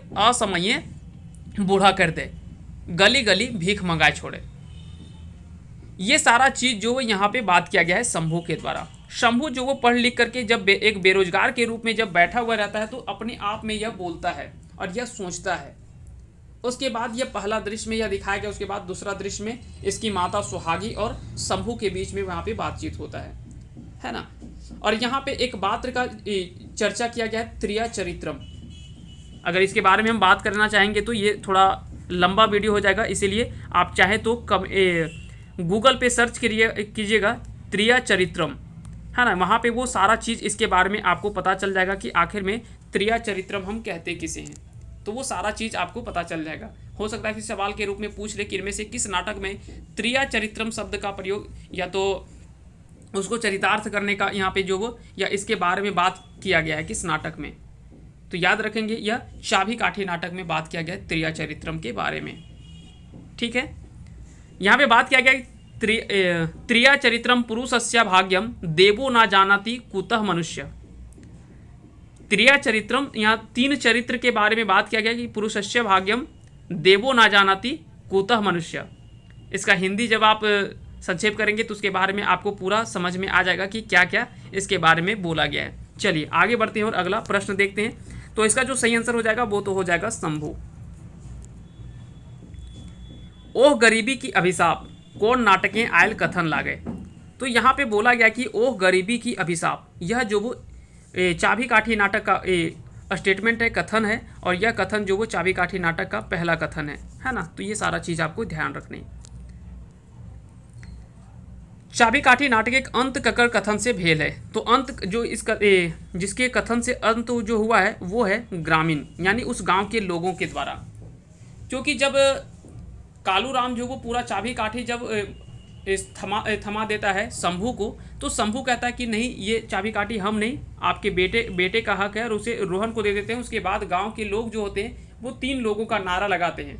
असमये बूढ़ा कर दे, गली गली भीख मंगाए छोड़े। ये सारा चीज़ जो यहाँ पे बात किया गया है शंभू के द्वारा। शंभू जो वो पढ़ लिख करके जब एक बेरोजगार के रूप में जब बैठा हुआ रहता है तो अपने आप में यह बोलता है और यह सोचता है। उसके बाद यह पहला दृश्य में यह दिखाया गया, उसके बाद दूसरा दृश्य में इसकी माता सुहागी और शंभू के बीच में वहाँ पे बातचीत होता है ना। और यहाँ पे एक पात्र का चर्चा किया गया है, त्रिया चरित्रम। अगर इसके बारे में हम बात करना चाहेंगे तो ये थोड़ा लंबा वीडियो हो जाएगा, इसीलिए आप चाहे तो गूगल पे सर्च कीजिएगा त्रिया चरित्रम, है ना, वहाँ पे वो सारा चीज़ इसके बारे में आपको पता चल जाएगा कि आखिर में त्रिया चरित्रम हम कहते किसे हैं, तो वो सारा चीज़ आपको पता चल जाएगा। हो सकता है कि सवाल के रूप में पूछ ले कि इनमें से किस नाटक में त्रिया चरित्रम शब्द का प्रयोग या तो उसको चरितार्थ करने का यहाँ पे जो वो या इसके बारे में बात किया गया है किस नाटक में, तो याद रखेंगे यह चाभी काठी नाटक में बात किया गया त्रिया चरित्रम के बारे में। ठीक है, यहाँ पे बात किया गया त्रिया चरित्रम पुरुषस्य भाग्यम देवो ना जानाति कुतः मनुष्य। त्रिया चरित्रम, यहाँ 3 चरित्र के बारे में बात किया गया कि पुरुषस्य भाग्यम देवो ना जानाति कुतः मनुष्य। इसका हिंदी जब आप संक्षेप करेंगे तो उसके बारे में आपको पूरा समझ में आ जाएगा कि क्या क्या इसके बारे में बोला गया है। चलिए आगे बढ़ते हैं और अगला प्रश्न देखते हैं। तो इसका जो सही आंसर हो जाएगा वो तो हो जाएगा शंभु। ओह गरीबी की अभिशाप कौन नाटकें आयल कथन लागे। तो यहाँ पे बोला गया कि ओह गरीबी की अभिशाप, यह जो वो चाभी काठी नाटक का स्टेटमेंट है, कथन है, और यह कथन जो वो चाभी काठी नाटक का पहला कथन है ना। तो ये सारा चीज़ आपको ध्यान रखनी। चाभी काठी नाटक एक अंत ककर कथन से भेल है। तो अंत जो इसका जिसके कथन से अंत जो हुआ है वो है ग्रामीण, यानी उस गांव के लोगों के द्वारा। क्योंकि जब कालू राम जो वो पूरा चाभी काठी जब थमा देता है शंभू को, तो शंभू कहता है कि नहीं, ये चाबी काठी हम नहीं, आपके बेटे का हक है, और उसे रोहन को दे देते हैं। उसके बाद गांव के लोग जो होते हैं वो 3 लोगों का नारा लगाते हैं,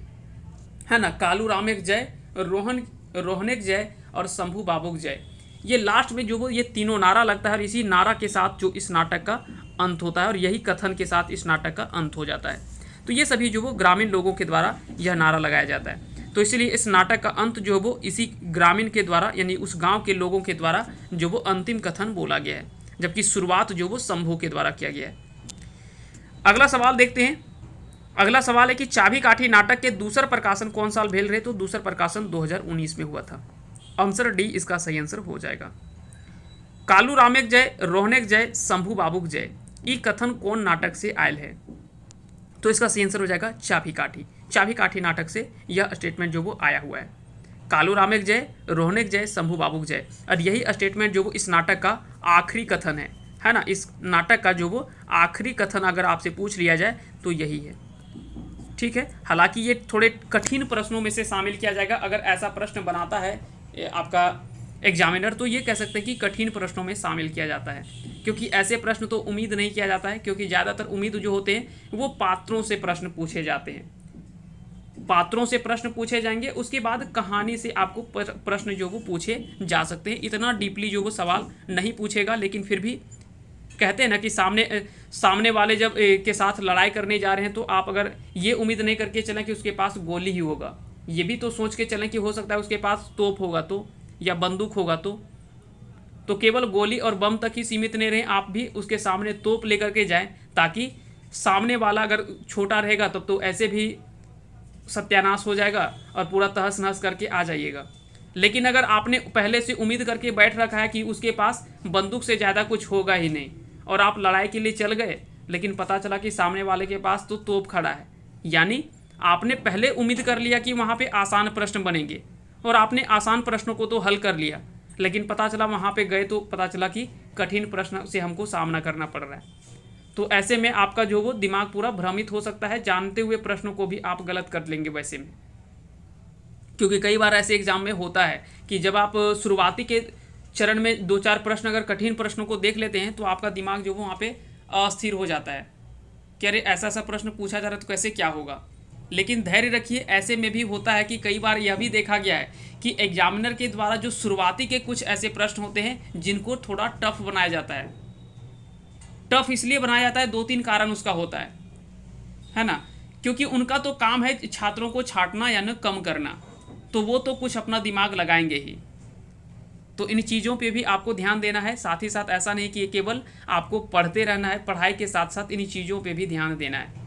है ना, कालू राम एक जय, रोहन जय और शंभू बाबू जय। ये लास्ट में जो वो ये तीनों नारा लगता है, और इसी नारा के साथ जो इस नाटक का अंत होता है, और यही कथन के साथ इस नाटक का अंत हो जाता है। तो ये सभी जो वो ग्रामीण लोगों के द्वारा यह नारा लगाया जाता है। तो इसलिए इस नाटक का अंत जो वो इसी ग्रामीण के द्वारा, यानी उस गांव के लोगों के द्वारा जो वो अंतिम कथन बोला गया है, जबकि शुरुआत जो वो शंभू के द्वारा किया गया है। अगला सवाल देखते हैं। अगला सवाल है कि चाभी काठी नाटक के दूसरा प्रकाशन कौन साल भेल रहे। तो दूसरा प्रकाशन 2019 में हुआ था। आंसर डी इसका सही आंसर हो जाएगा। कालू रामेक जय, रोहनेक जय, शंभू बाबूक जय, ई कथन कौन नाटक से आयल है। तो इसका सही आंसर हो जाएगा चाभी काठी। चाभी काठी नाटक से यह स्टेटमेंट जो वो आया हुआ है। कालू रामेक जय, रोहनेक जय, शंभू बाबूक जय, और यही स्टेटमेंट जो वो इस नाटक का आखिरी कथन है ना। इस नाटक का जो वो आखिरी कथन अगर आपसे पूछ लिया जाए तो यही है। ठीक है, हालांकि ये थोड़े कठिन प्रश्नों में से शामिल किया जाएगा। अगर ऐसा प्रश्न बनाता है आपका एग्जामिनर तो ये कह सकते हैं कि कठिन प्रश्नों में शामिल किया जाता है, क्योंकि ऐसे प्रश्न तो उम्मीद नहीं किया जाता है, क्योंकि ज़्यादातर उम्मीद जो होते हैं वो पात्रों से प्रश्न पूछे जाते हैं। पात्रों से प्रश्न पूछे जाएंगे, उसके बाद कहानी से आपको प्रश्न जो वो पूछे जा सकते हैं। इतना डीपली जो वो सवाल नहीं पूछेगा, लेकिन फिर भी कहते हैं ना कि सामने वाले जब के साथ लड़ाई करने जा रहे हैं तो आप अगर ये उम्मीद नहीं करके चलें कि उसके पास गोली ही होगा, ये भी तो सोच के चलें कि हो सकता है उसके पास तोप होगा तो, या बंदूक होगा तो केवल गोली और बम तक ही सीमित नहीं रहें, आप भी उसके सामने तोप लेकर के जाएं, ताकि सामने वाला अगर छोटा रहेगा तब तो ऐसे भी सत्यानाश हो जाएगा और पूरा तहस नहस करके आ जाइएगा। लेकिन अगर आपने पहले से उम्मीद करके बैठ रखा है कि उसके पास बंदूक से ज़्यादा कुछ होगा ही नहीं, और आप लड़ाई के लिए चल गए, लेकिन पता चला कि सामने वाले के पास तो तोप खड़ा है, यानी आपने पहले उम्मीद कर लिया कि वहाँ पे आसान प्रश्न बनेंगे, और आपने आसान प्रश्नों को तो हल कर लिया, लेकिन पता चला वहाँ पे गए तो पता चला कि कठिन प्रश्न से हमको सामना करना पड़ रहा है। तो ऐसे में आपका जो वो दिमाग पूरा भ्रमित हो सकता है, जानते हुए प्रश्नों को भी आप गलत कर लेंगे वैसे में। क्योंकि कई बार ऐसे एग्जाम में होता है कि जब आप शुरुआती के चरण में 2-4 प्रश्न अगर कठिन प्रश्नों को देख लेते हैं तो आपका दिमाग जो वो वहाँ पे अस्थिर हो जाता है कि अरे ऐसा प्रश्न पूछा जा रहा है तो कैसे क्या होगा। लेकिन धैर्य रखिए, ऐसे में भी होता है कि कई बार यह भी देखा गया है कि एग्जामिनर के द्वारा जो शुरुआती के कुछ ऐसे प्रश्न होते हैं जिनको थोड़ा टफ बनाया जाता है। टफ इसलिए बनाया जाता है, 2-3 कारण उसका होता है ना, क्योंकि उनका तो काम है छात्रों को छांटना या न कम करना, तो वो तो कुछ अपना दिमाग लगाएंगे ही। तो इन चीज़ों पे भी आपको ध्यान देना है। साथ ही साथ ऐसा नहीं कि केवल आपको पढ़ते रहना है, पढ़ाई के साथ साथ इन चीज़ों पे भी ध्यान देना है।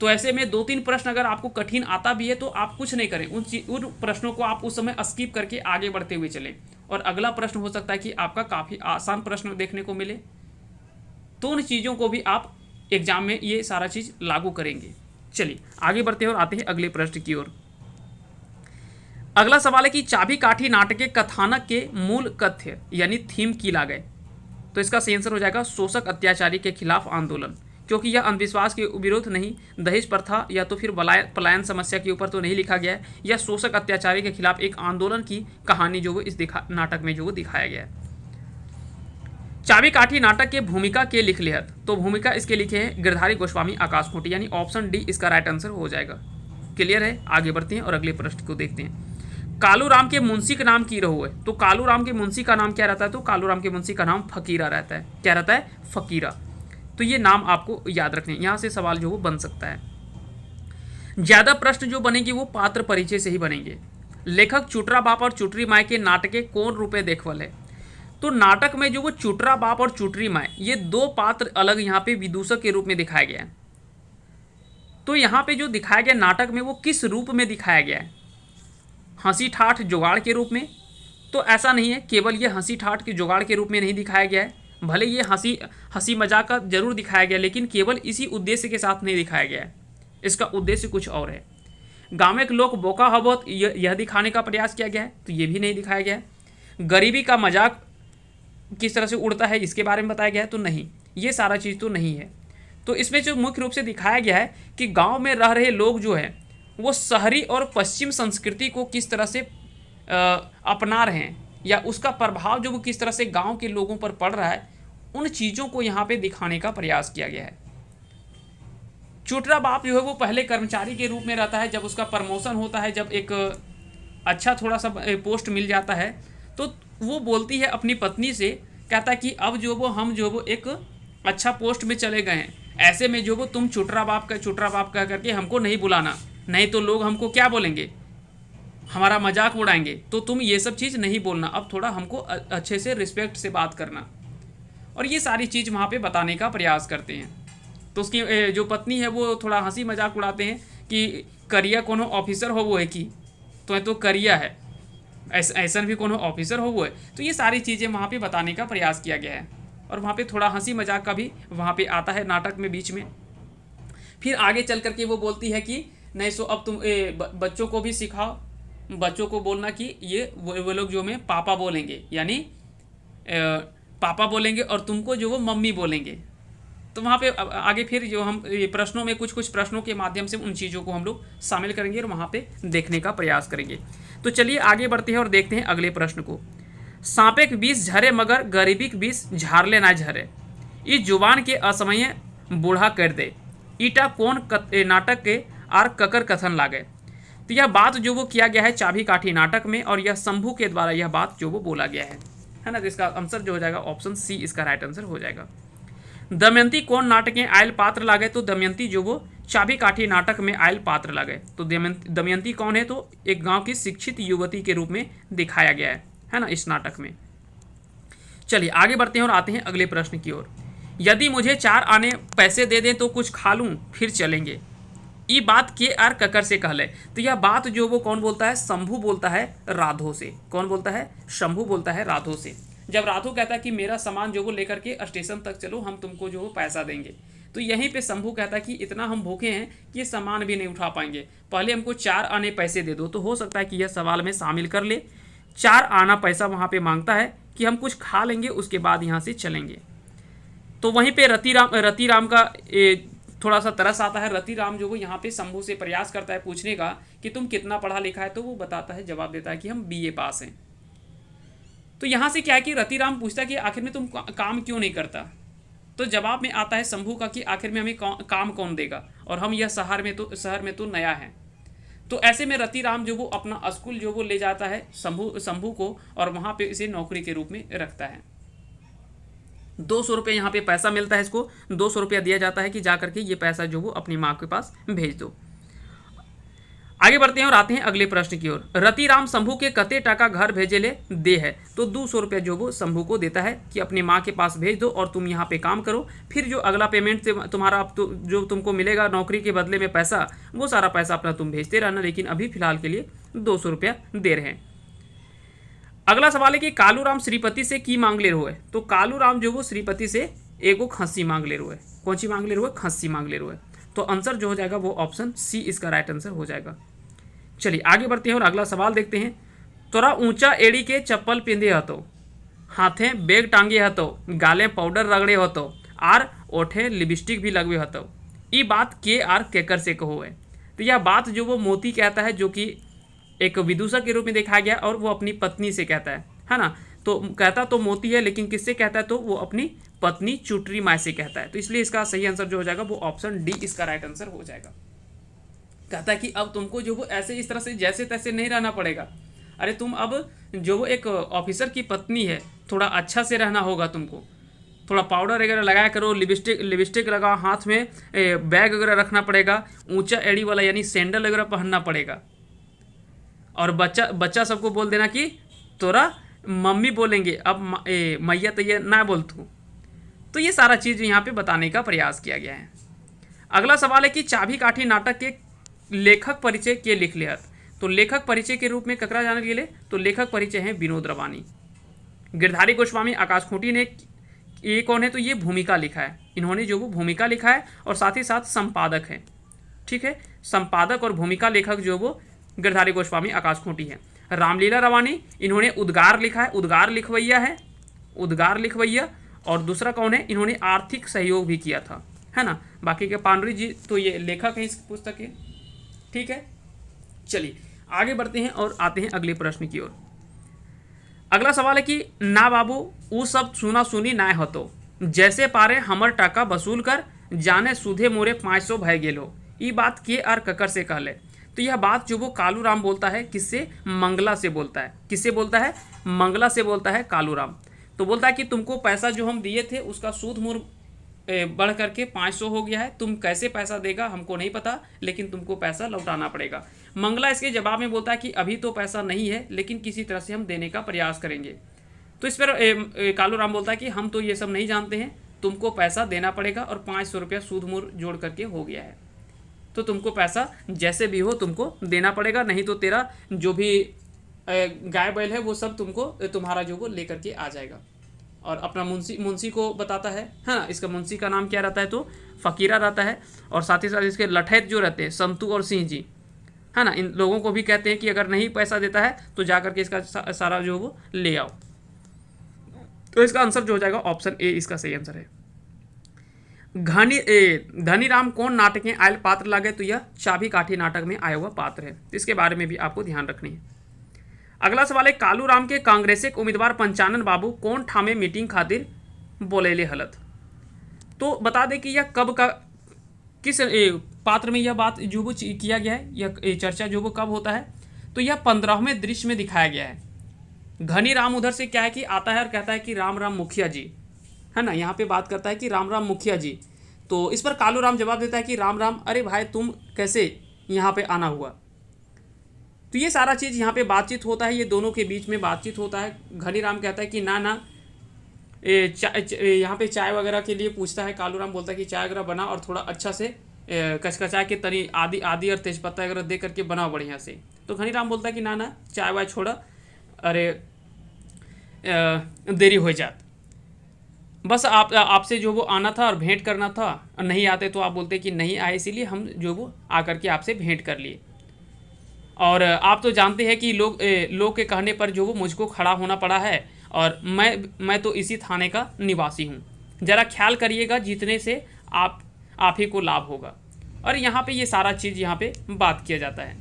तो ऐसे में 2-3 प्रश्न अगर आपको कठिन आता भी है तो आप कुछ नहीं करें, उन प्रश्नों को आप उस समय स्किप करके आगे बढ़ते हुए चलें, और अगला प्रश्न हो सकता है कि आपका काफ़ी आसान प्रश्न देखने को मिले। तो उन चीज़ों को भी आप एग्जाम में ये सारा चीज़ लागू करेंगे। चलिए आगे बढ़ते हैं और आते हैं अगले प्रश्न की ओर। अगला सवाल है कि चाबी काठी नाटक के कथानक के मूल कथ्य यानी थीम की ला गए। तो इसका सही आंसर हो जाएगा शोषक अत्याचारी के खिलाफ आंदोलन, क्योंकि यह अंधविश्वास के विरुद्ध नहीं, दहेज प्रथा या तो फिर पलायन समस्या के ऊपर तो नहीं लिखा गया है। यह शोषक अत्याचारी के खिलाफ एक आंदोलन की कहानी जो वो इस नाटक में जो वो दिखाया गया है। चाबी काठी नाटक के भूमिका के लिख लेहत, तो भूमिका इसके लिखे हैं गिरधारी गोस्वामी आकाश खूंटी, यानी ऑप्शन डी इसका राइट आंसर हो जाएगा। क्लियर है, आगे बढ़ते हैं और अगले प्रश्न को देखते हैं। कालू राम के मुंशी का नाम की रहो है, तो कालू राम के मुंशी का नाम क्या रहता है? तो कालू राम के मुंशी का नाम फकीरा रहता है। क्या रहता है? फकीरा। तो ये नाम आपको याद रखने, यहाँ से सवाल जो वो बन सकता है। ज्यादा प्रश्न जो बनेंगे वो पात्र परिचय से ही बनेंगे। लेखक चुटरा बाप और चुटरी माई के नाटके कौन रूपे देखवल है? तो नाटक में जो वो चुटरा बाप और चुटरी माई ये दो पात्र अलग यहाँ पे विदूषक के रूप में दिखाया गया है। तो यहाँ पे जो दिखाया गया नाटक में वो किस रूप में दिखाया गया है? हंसी ठाठ जुगाड़ के रूप में? तो ऐसा नहीं है, केवल ये हंसी ठाठ के जुगाड़ के रूप में नहीं दिखाया गया है। भले ये हंसी मजाक का जरूर दिखाया गया, लेकिन केवल इसी उद्देश्य के साथ नहीं दिखाया गया है। इसका उद्देश्य कुछ और है। गाँव के लोग बोका हबोत यह दिखाने का प्रयास किया गया है, तो ये भी नहीं दिखाया गया है। गरीबी का मजाक किस तरह से उड़ता है इसके बारे में बताया गया है, तो नहीं, ये सारा चीज़ तो नहीं है। तो इसमें जो मुख्य रूप से दिखाया गया है कि गांव में रह रहे लोग जो है वो शहरी और पश्चिम संस्कृति को किस तरह से अपना रहे हैं, या उसका प्रभाव जो वो किस तरह से गांव के लोगों पर पड़ रहा है, उन चीज़ों को यहाँ पे दिखाने का प्रयास किया गया है। चुटरा बाप जो है वो पहले कर्मचारी के रूप में रहता है, जब उसका प्रमोशन होता है, जब एक अच्छा थोड़ा सा पोस्ट मिल जाता है, तो वो बोलती है अपनी पत्नी से, कहता है कि अब जो वो हम जो वो एक अच्छा पोस्ट में चले गए हैं, ऐसे में जो वो तुम चुटरा बाप कह करके हमको नहीं बुलाना, नहीं तो लोग हमको क्या बोलेंगे, हमारा मजाक उड़ाएंगे। तो तुम ये सब चीज़ नहीं बोलना, अब थोड़ा हमको अच्छे से रिस्पेक्ट से बात करना। और ये सारी चीज़ वहाँ पे बताने का प्रयास करते हैं। तो उसकी जो पत्नी है वो थोड़ा हंसी मजाक उड़ाते हैं कि करिया कोनो ऑफिसर हो वो है कि, तो करिया है, ऐसा भी कोनो ऑफिसर हो वो है। तो ये सारी चीज़ें वहाँ पे बताने का प्रयास किया गया है, और वहाँ पे थोड़ा हंसी मजाक का भी वहाँ पे आता है नाटक में बीच में। फिर आगे चल करके वो बोलती है कि नहीं सो अब तुम बच्चों को भी सिखाओ, बच्चों को बोलना कि ये वो लोग जो में पापा बोलेंगे, यानी पापा बोलेंगे, और तुमको जो वो मम्मी बोलेंगे। तो वहाँ पे आगे फिर जो हम प्रश्नों में कुछ प्रश्नों के माध्यम से उन चीज़ों को हम लोग शामिल करेंगे और वहाँ पे देखने का प्रयास करेंगे। तो चलिए आगे बढ़ते हैं और देखते हैं अगले प्रश्न को। सांपे के बीस झरे मगर गरीबी के बीस झारले ना झरे, इस जुबान के असमय बूढ़ा कर दे, ईटा कौन नाटक के आर ककर कथन लागे। तो यह बात जो वो किया गया है चाबी काठी नाटक में, और यह शंभू के द्वारा यह बात जो वो बोला गया है ना। तो इसका आंसर जो हो जाएगा ऑप्शन सी इसका राइट आंसर हो जाएगा। दमयंती कौन नाटक में आयल पात्र लागे, तो दमयंती जो वो चाबी काठी नाटक में आयल पात्र लागे। तो दमयंती कौन है, तो एक गांव की शिक्षित युवती के रूप में दिखाया गया है ना इस नाटक में। चलिए आगे बढ़ते हैं और आते हैं अगले प्रश्न की ओर। यदि मुझे 4 आने पैसे दे दें तो कुछ खा लूं फिर चलेंगे, ये बात के आर ककर से कहले। तो यह बात जो वो कौन बोलता है, शंभू बोलता है राधो से। कौन बोलता है, शंभू बोलता है राधो से। जब राधो कहता है कि मेरा सामान जो वो लेकर के स्टेशन तक चलो, हम तुमको जो वो पैसा देंगे, तो यहीं पे शंभू कहता है कि इतना हम भूखे हैं कि ये सामान भी नहीं उठा पाएंगे, पहले हमको 4 आने पैसे दे दो। तो हो सकता है कि यह सवाल में शामिल कर ले। 4 आना पैसा वहाँ पे मांगता है कि हम कुछ खा लेंगे उसके बाद यहाँ से चलेंगे। तो वहीं पे रतिराम का थोड़ा सा तरस आता है। रतिराम जो वो यहाँ पे शंभू से प्रयास करता है पूछने का कि तुम कितना पढ़ा लिखा है, तो वो बताता है, जवाब देता है कि हम BA पास हैं। तो यहाँ से क्या है कि रतिराम पूछता है कि आखिर में तुम काम क्यों नहीं करता। तो जवाब में आता है शंभू का कि आखिर में हमें काम कौन देगा, और हम यह शहर में तो नया है। तो ऐसे में रतिराम जो वो अपना स्कूल जो वो ले जाता है शंभू को, और वहाँ पे इसे नौकरी के रूप में रखता है। 200 रुपये यहाँ पे पैसा मिलता है, इसको 200 रुपया दिया जाता है कि जा करके ये पैसा जो वो अपनी माँ के पास भेज दो। आगे बढ़ते हैं और आते हैं अगले प्रश्न की ओर। रतिराम शंभू के कते टाका घर भेजे ले दे है, तो 200 रुपया जो वो शंभू को देता है कि अपनी माँ के पास भेज दो और तुम यहाँ पे काम करो, फिर जो अगला पेमेंट से तुम्हारा जो तुमको मिलेगा नौकरी के बदले में पैसा, वो सारा पैसा अपना तुम भेजते रहना, लेकिन अभी फिलहाल के लिए 200 रुपया दे रहे हैं। अगला सवाल है कि कालूराम श्रीपति से की मांग ले रहो है। तो कालूराम जो वो श्रीपति से एगो खस्सी मांग ले रहे, कौन सी मांग ले रहे, खस्सी मांग ले रहे। तो आंसर जो हो जाएगा वो ऑप्शन सी इसका राइट आंसर हो जाएगा। चलिए आगे बढ़ते हैं और अगला सवाल देखते हैं। तोरा ऊंचा एड़ी के चप्पल पिंधे हतो, हाथे बैग टांगे हतो, गाले पाउडर रगड़े हतो, आर ओठे लिपस्टिक भी लगवे हतो। ये बात के आर केकर से कहो है। तो यह बात जो वो मोती कहता है, जो कि एक विदूषक के रूप में दिखाया गया, और वो अपनी पत्नी से कहता है ना। तो कहता तो मोती है, लेकिन किससे कहता है, तो वो अपनी पत्नी चुटरी माई से कहता है। तो इसलिए इसका सही आंसर जो हो जाएगा वो ऑप्शन डी इसका राइट आंसर हो जाएगा। कहता है कि अब तुमको जो वो ऐसे इस तरह से जैसे तैसे नहीं रहना पड़ेगा। अरे तुम अब जो वो एक ऑफिसर की पत्नी है, थोड़ा अच्छा से रहना होगा तुमको, थोड़ा पाउडर वगैरह लगाया करो, लिपस्टिक लगाओ, हाथ में बैग वगैरह रखना पड़ेगा, ऊंचा एड़ी वाला यानी सैंडल वगैरह पहनना पड़ेगा। और बच्चा सबको बोल देना कि तोरा मम्मी बोलेंगे, अब मैया तो ये ना बोल तू। तो ये सारा चीज़ यहाँ पे बताने का प्रयास किया गया है। अगला सवाल है कि चाबी काठी नाटक के लेखक परिचय के लिख लेहत। तो लेखक परिचय के रूप में ककरा जाने के लिए, तो लेखक परिचय है विनोद रवानी। गिरधारी गोस्वामी आकाश खूंटी ने, ये कौन है, तो ये भूमिका लिखा है, इन्होंने जो वो भूमिका लिखा है और साथ ही साथ संपादक है। ठीक है, संपादक और भूमिका लेखक जो वो गिरधारी गोस्वामी आकाश खूंटी है। रामलीला रवानी, इन्होंने उद्गार लिखा है, उद्गार लिखवैया है, उद्गार लिखवैया। और दूसरा कौन है, इन्होंने आर्थिक सहयोग भी किया था, है ना। बाकी के पांडुरी जी तो ये लेखक हैं इस पुस्तक के। ठीक है, चलिए आगे बढ़ते हैं और आते हैं अगले प्रश्न की ओर। अगला सवाल है कि ना बाबू ऊ सब सुना सुनी ना हतो, जैसे पारे हमर टाका वसूल कर, जाने सुधे मोरे 500 भय गेलो। ये बात के आर ककर से कहले। तो यह बात जो वो कालू राम बोलता है, किससे, मंगला से बोलता है। किससे बोलता है, मंगला से बोलता है कालू राम। तो बोलता है कि तुमको पैसा जो हम दिए थे उसका सूद मूर बढ़ करके 500 हो गया है, तुम कैसे पैसा देगा हमको नहीं पता, लेकिन तुमको पैसा लौटाना पड़ेगा। मंगला इसके जवाब में बोलता है कि अभी तो पैसा नहीं है, लेकिन किसी तरह से हम देने का प्रयास करेंगे। तो इस पर कालू राम बोलता है कि हम तो ये सब नहीं जानते हैं, तुमको पैसा देना पड़ेगा, और 500 रुपया सूद मूर जोड़ करके हो गया है, तो तुमको पैसा जैसे भी हो तुमको देना पड़ेगा, नहीं तो तेरा जो भी गाय बैल है वो सब तुमको तुम्हारा जो वो लेकर के आ जाएगा। और अपना मुंशी को बताता है ना। इसका मुंशी का नाम क्या रहता है, तो फ़कीरा रहता है। और साथ ही साथ इसके लठैत जो रहते हैं संतू और सिंह जी, है ना, इन लोगों को भी कहते हैं कि अगर नहीं पैसा देता है तो जा करके इसका सारा जो वो ले आओ। तो इसका आंसर जो हो जाएगा ऑप्शन ए इसका सही आंसर है। धनीराम कौन नाटक में आयल पात्र लागे, तो यह चाबी काठी नाटक में आया हुआ पात्र है। इसके बारे में भी आपको ध्यान रखनी है। अगला सवाल है कालू राम के कांग्रेस के उम्मीदवार पंचानन बाबू कौन ठामे मीटिंग खातिर बोलेले हलत। तो बता दें कि यह कब का किस पात्र में यह बात जो वो किया गया है, यह चर्चा जो वो कब होता है, तो यह 15वें दृश्य में दिखाया गया है। घनी राम उधर से क्या है कि आता है और कहता है कि राम राम मुखिया जी, है ना, यहाँ पे बात करता है कि राम राम मुखिया जी। तो इस पर कालू राम जवाब देता है कि राम राम, अरे भाई तुम कैसे यहाँ पे आना हुआ। तो ये सारा चीज़ यहाँ पे बातचीत होता है, ये दोनों के बीच में बातचीत होता है। घनी राम कहता है कि ना ना यहाँ पे चाय वगैरह के लिए पूछता है। कालू राम बोलता है कि चाय वगैरह बना और थोड़ा अच्छा से कचकचा के तनी आदि और तेजपत्ता वगैरह दे करके बनाओ बढ़िया से। तो घनी राम बोलता है कि ना ना चाय वाय छोड़ा, अरे देरी हो जात, बस आपसे जो वो आना था और भेंट करना था, नहीं आते तो आप बोलते कि नहीं आए, इसीलिए हम जो वो आकर के आपसे भेंट कर लिए। और आप तो जानते हैं कि लोग के कहने पर जो वो मुझको खड़ा होना पड़ा है, और मैं तो इसी थाने का निवासी हूँ। ज़रा ख्याल करिएगा, जीतने से आप ही को लाभ होगा। और यहाँ पे ये सारा चीज़ यहाँ पे बात किया जाता है।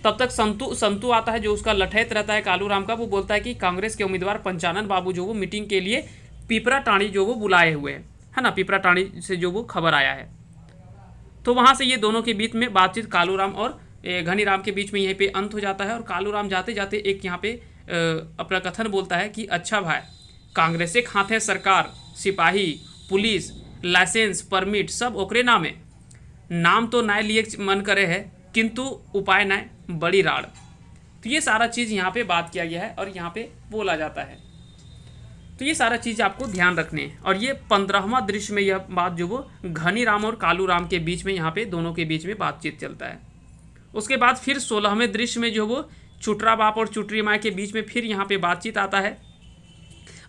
तब तक संतू आता है, जो उसका लठैत रहता है कालू राम का। वो बोलता है कि कांग्रेस के उम्मीदवार पंचानन बाबू जो वो मीटिंग के लिए पिपरा टाणी जो वो बुलाए हुए हैं, है ना, पिपरा टाणी से जो वो खबर आया है। तो वहाँ से ये दोनों के बीच में बातचीत कालू राम और घनी राम के बीच में यहीं पे अंत हो जाता है। और कालू राम जाते जाते एक यहाँ पे अपना कथन बोलता है कि अच्छा भाई, कांग्रेस के हाथे सरकार, सिपाही, पुलिस, लाइसेंस, परमिट सब ओकरे नामे, नाम तो नए लिए मन करे है, किंतु उपाय नए बड़ी राड़। तो ये सारा चीज़ यहाँ पे बात किया गया है और यहाँ पे बोला जाता है। तो ये सारा चीज़ आपको ध्यान रखने है। और ये 15वां दृश्य में यह बात जो वो घनी राम और कालू राम के बीच में, यहाँ पे दोनों के बीच में बातचीत चलता है। उसके बाद फिर 16वें दृश्य में जो वो चुटरा बाप और चुटरी माँ के बीच में फिर यहाँ पे बातचीत आता है।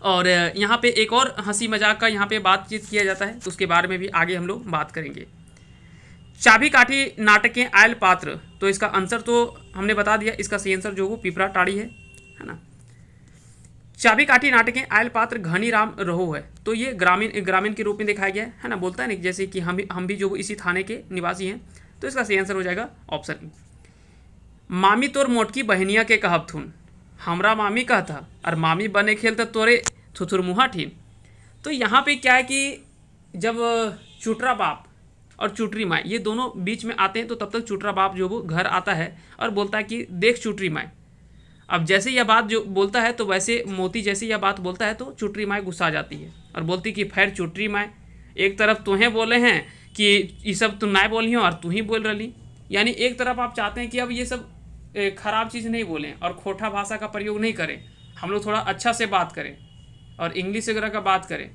और यहाँ पे एक और हंसी मजाक का यहाँ पे बातचीत किया जाता है, तो उसके बारे में भी आगे हम लोग बात करेंगे। चाबी काठी नाटक के आयल पात्र, तो इसका आंसर तो हमने बता दिया, इसका सही आंसर जो वो पिपरा टाड़ी है ना। चाबी काठी नाटक के आयल पात्र घनी राम रहो है, तो ये ग्रामीण के रूप में दिखाया गया है ना, बोलता है ना जैसे कि हम भी जो इसी थाने के निवासी हैं, तो इसका सही आंसर हो जाएगा ऑप्शन ई। मामी तोर मोटकी बहनिया के कहब थुन, हमरा मामी कहता और मामी बने खेल तो तोरे थुथुर मुहा ठीन। तो यहाँ पे क्या है कि जब चुटरा बाप और चुटरी माँ ये दोनों बीच में आते हैं, तो तब तक चुटरा बाप जो वो घर आता है और बोलता है कि देख चुटरी माँ। अब जैसे यह बात जो बोलता है, तो वैसे मोती जैसे यह बात बोलता है तो चुटरी माँ गुस्सा आ जाती है और बोलती कि खैर चुटरी माँ, एक तरफ तुम्हें बोले हैं कि ये सब तुम ना बोली हो और तू ही बोल रही, यानी एक तरफ आप चाहते हैं कि अब ये सब खराब चीज़ नहीं बोलें और खोटा भाषा का प्रयोग नहीं करें, हम लोग थोड़ा अच्छा से बात करें और इंग्लिश वगैरह का बात करें,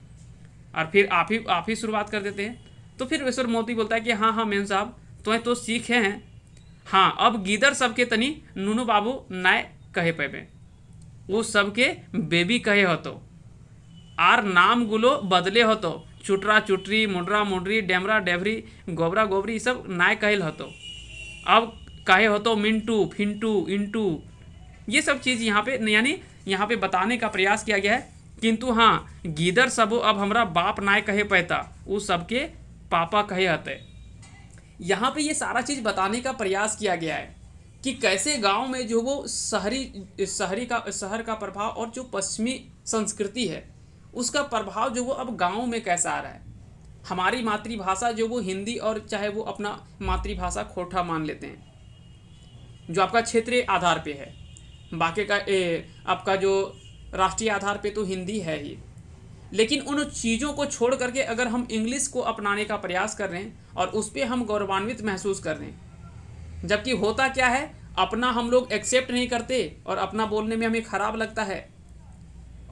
और फिर आप ही शुरुआत कर देते हैं। तो फिर ईश्वर मोती बोलता है कि हाँ हाँ मेम साहब तुम्हें तो सीखे हैं, हाँ अब गीदर सबके तनी नूनू बाबू नाय कहे पेबे, वो सबके बेबी कहे हो तो आर नाम गुलो बदले हो तो चुटरा चुटरी मुंडरा मुंडरी डेमरा डेभरी गोबरा गोबरी सब नाय कहल हो तो अब कहे हो तो मिंटू फिंटू इंटू, ये सब चीज़ यहाँ पे यानी यहाँ पे बताने का प्रयास किया गया है। किंतु हाँ गीदर सबो अब हमरा बाप नाय कहे पैता, वो सबके पापा कहे हते। यहाँ पे ये सारा चीज़ बताने का प्रयास किया गया है कि कैसे गांव में जो वो शहर का प्रभाव और जो पश्चिमी संस्कृति है उसका प्रभाव जो वो अब गांव में कैसा आ रहा है। हमारी मातृभाषा जो वो हिंदी और चाहे वो अपना मातृभाषा खोटा मान लेते हैं जो आपका क्षेत्रीय आधार पे है, बाकी का आपका जो राष्ट्रीय आधार पे तो हिंदी है ही, लेकिन उन चीज़ों को छोड़ करके अगर हम इंग्लिश को अपनाने का प्रयास कर रहे हैं और उस पर हम गौरवान्वित महसूस कर रहे हैं, जबकि होता क्या है अपना हम लोग एक्सेप्ट नहीं करते और अपना बोलने में हमें ख़राब लगता है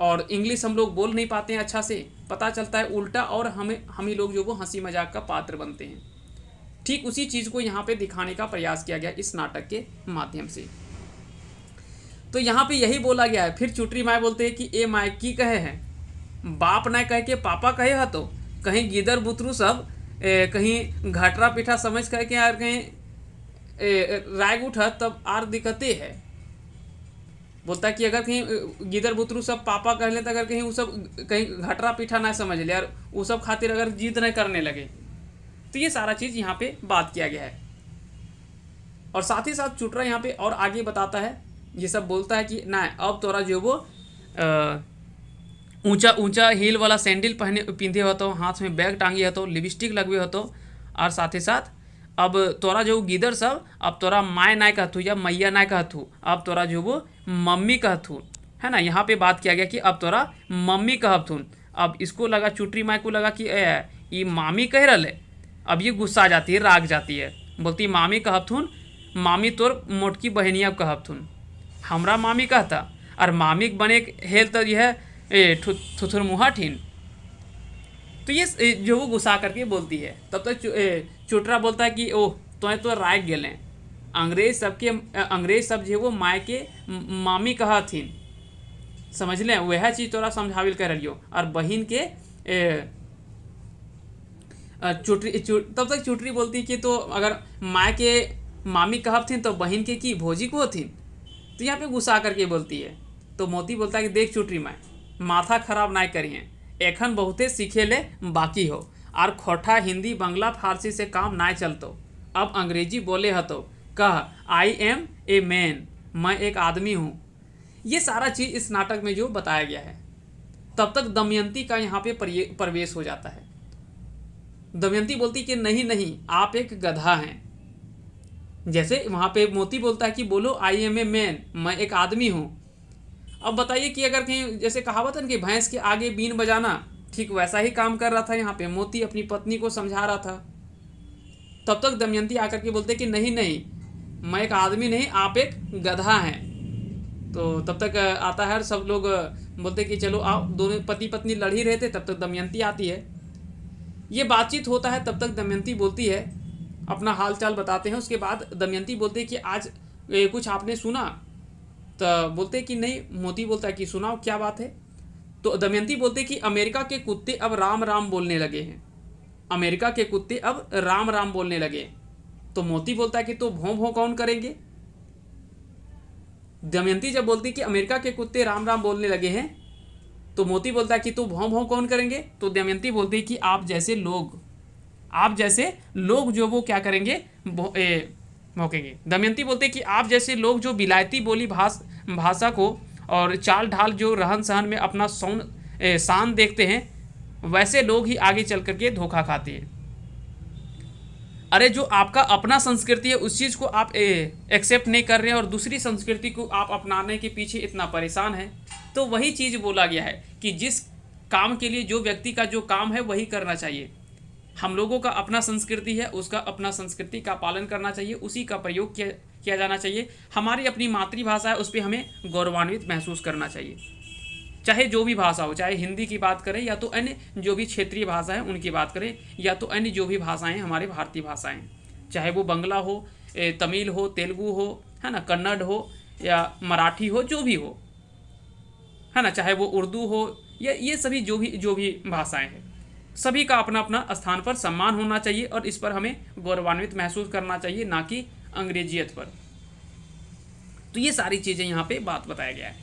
और इंग्लिश हम लोग बोल नहीं पाते हैं अच्छा से, पता चलता है उल्टा और हम ही लोग जो वो हंसी मजाक का पात्र बनते हैं। ठीक उसी चीज़ को यहाँ पे दिखाने का प्रयास किया गया इस नाटक के माध्यम से। तो यहाँ पे यही बोला गया है। फिर चुटरी माए बोलते हैं कि ए माए की कहे हैं, बाप ना कह के पापा कहे है, तो कहीं गिदर बुतरू सब कहीं घटरा पीठा समझ कह के यार कहीं राग उठा तब आर दिक्कतें है। बोलता है कि अगर कहीं गिदर बुतरू सब पापा कह ले तो अगर कहीं वो सब कहीं घटरा पीठा ना समझ ले यार वो सब खातिर अगर जिद नहीं करने लगे, तो ये सारा चीज़ यहाँ पे बात किया गया है। और साथ ही साथ चुटरा यहाँ पे और आगे बताता है, ये सब बोलता है कि ना अब तोरा जो वो ऊंचा ऊंचा हील वाला सैंडल पिंधे हो तो, हाथ में बैग टांगे हो तो, लिपस्टिक लगवे हो तो, और साथ ही साथ अब तोरा जो गिदर सब अब तोरा माय ना कहतू या मैया ना कहतू, अब तोरा जो वो मम्मी कहतू, है ना। यहाँ पे बात किया गया कि अब तोरा मम्मी कहतून। अब इसको लगा चुटरी माय को लगा कि ये मामी कह रहे, अब ये गुस्सा आ जाती है, राग जाती है, बोलती मामी कहथुन, मामी तोर मोटकी बहनिया कहथुन, हमरा मामी कहता और मामी बने हेल तो यह थुथुर मुहा ठीन। तो ये जो वो गुस्सा करके बोलती है, तब तक चुटरा बोलता है कि ओह तो राग गेले, अंग्रेज सब जो वो माय के मामी कहथिन, समझ लें वह चीज़ तोरा समझाविल कर रही हो। और बहन के तब तक चुटरी बोलती है कि तो अगर माँ के मामी कहब थीन तो बहन के की भोजी को थीन, तो यहाँ पे गुस्सा करके बोलती है। तो मोती बोलता है कि देख चुटरी माँ माथा खराब ना करिए, एखन बहुते सीखे ले बाकी हो, और खोटा हिंदी बंगला फारसी से काम ना चलतो, अब अंग्रेजी बोले हतो, कह आई एम ए मैन, मैं एक आदमी हूँ। ये सारा चीज़ इस नाटक में जो बताया गया है। तब तक दमयंती का यहाँ पे प्रवेश हो जाता है। दमयंती बोलती कि नहीं नहीं आप एक गधा हैं, जैसे वहाँ पे मोती बोलता है कि बोलो आई एम ए मैन, मैं एक आदमी हूँ। अब बताइए कि अगर कहीं जैसे कहावत है कि भैंस के आगे बीन बजाना, ठीक वैसा ही काम कर रहा था यहाँ पे मोती अपनी पत्नी को समझा रहा था। तब तक दमयंती आकर के बोलते कि नहीं नहीं मैं एक आदमी नहीं, आप एक गधा हैं। तो तब तक आता है, सब लोग बोलते कि चलो आओ, दोनों पति पत्नी लड़ ही रहे थे, तब तक दमयंती आती है, ये बातचीत होता है। तब तक दमयंती बोलती है, अपना हाल चाल बताते हैं। उसके बाद दमयंती बोलते हैं कि आज कुछ आपने सुना? तो बोलते हैं कि नहीं। मोती बोलता है कि सुनाओ क्या बात है। तो दमयंती बोलते कि अमेरिका के कुत्ते अब राम राम बोलने लगे हैं, अमेरिका के कुत्ते अब राम राम बोलने लगे। तो मोती बोलता है कि तो भौं भौं कौन करेंगे। दमयंती जब बोलती कि अमेरिका के कुत्ते राम राम बोलने लगे हैं, तो मोती बोलता है कि तो भौं भौं कौन करेंगे। तो दमयंती बोलती है कि आप जैसे लोग जो वो क्या करेंगे, भौंकेंगे। दमयंती बोलते हैं कि आप जैसे लोग जो विलायती बोली भाषा को और चाल ढाल जो रहन सहन में अपना शान देखते हैं, वैसे लोग ही आगे चल करके धोखा खाते हैं। अरे जो आपका अपना संस्कृति है उस चीज़ को आप एक्सेप्ट नहीं कर रहे हैं और दूसरी संस्कृति को आप अपनाने के पीछे इतना परेशान है, तो वही चीज़ बोला गया है कि जिस काम के लिए जो व्यक्ति का जो काम है वही करना चाहिए। हम लोगों का अपना संस्कृति है, उसका अपना संस्कृति का पालन करना चाहिए, उसी का प्रयोग किया जाना चाहिए। हमारी अपनी मातृभाषा है, उस पर हमें गौरवान्वित महसूस करना चाहिए, चाहे जो भी भाषा हो, चाहे हिंदी की बात करें या तो अन्य जो भी क्षेत्रीय भाषा है उनकी बात करें, या तो अन्य जो भी भाषाएं हमारे भारतीय भाषाएं, चाहे वो बंगला हो, तमिल हो, तेलुगु हो, है ना, कन्नड़ हो या मराठी हो, जो भी हो, है ना, चाहे वो उर्दू हो या ये सभी जो भी भाषाएं हैं, सभी का अपना अपना स्थान पर सम्मान होना चाहिए और इस पर हमें गौरवान्वित महसूस करना चाहिए, ना कि अंग्रेजियत पर। तो ये सारी चीज़ें यहाँ पे बात बताया गया है।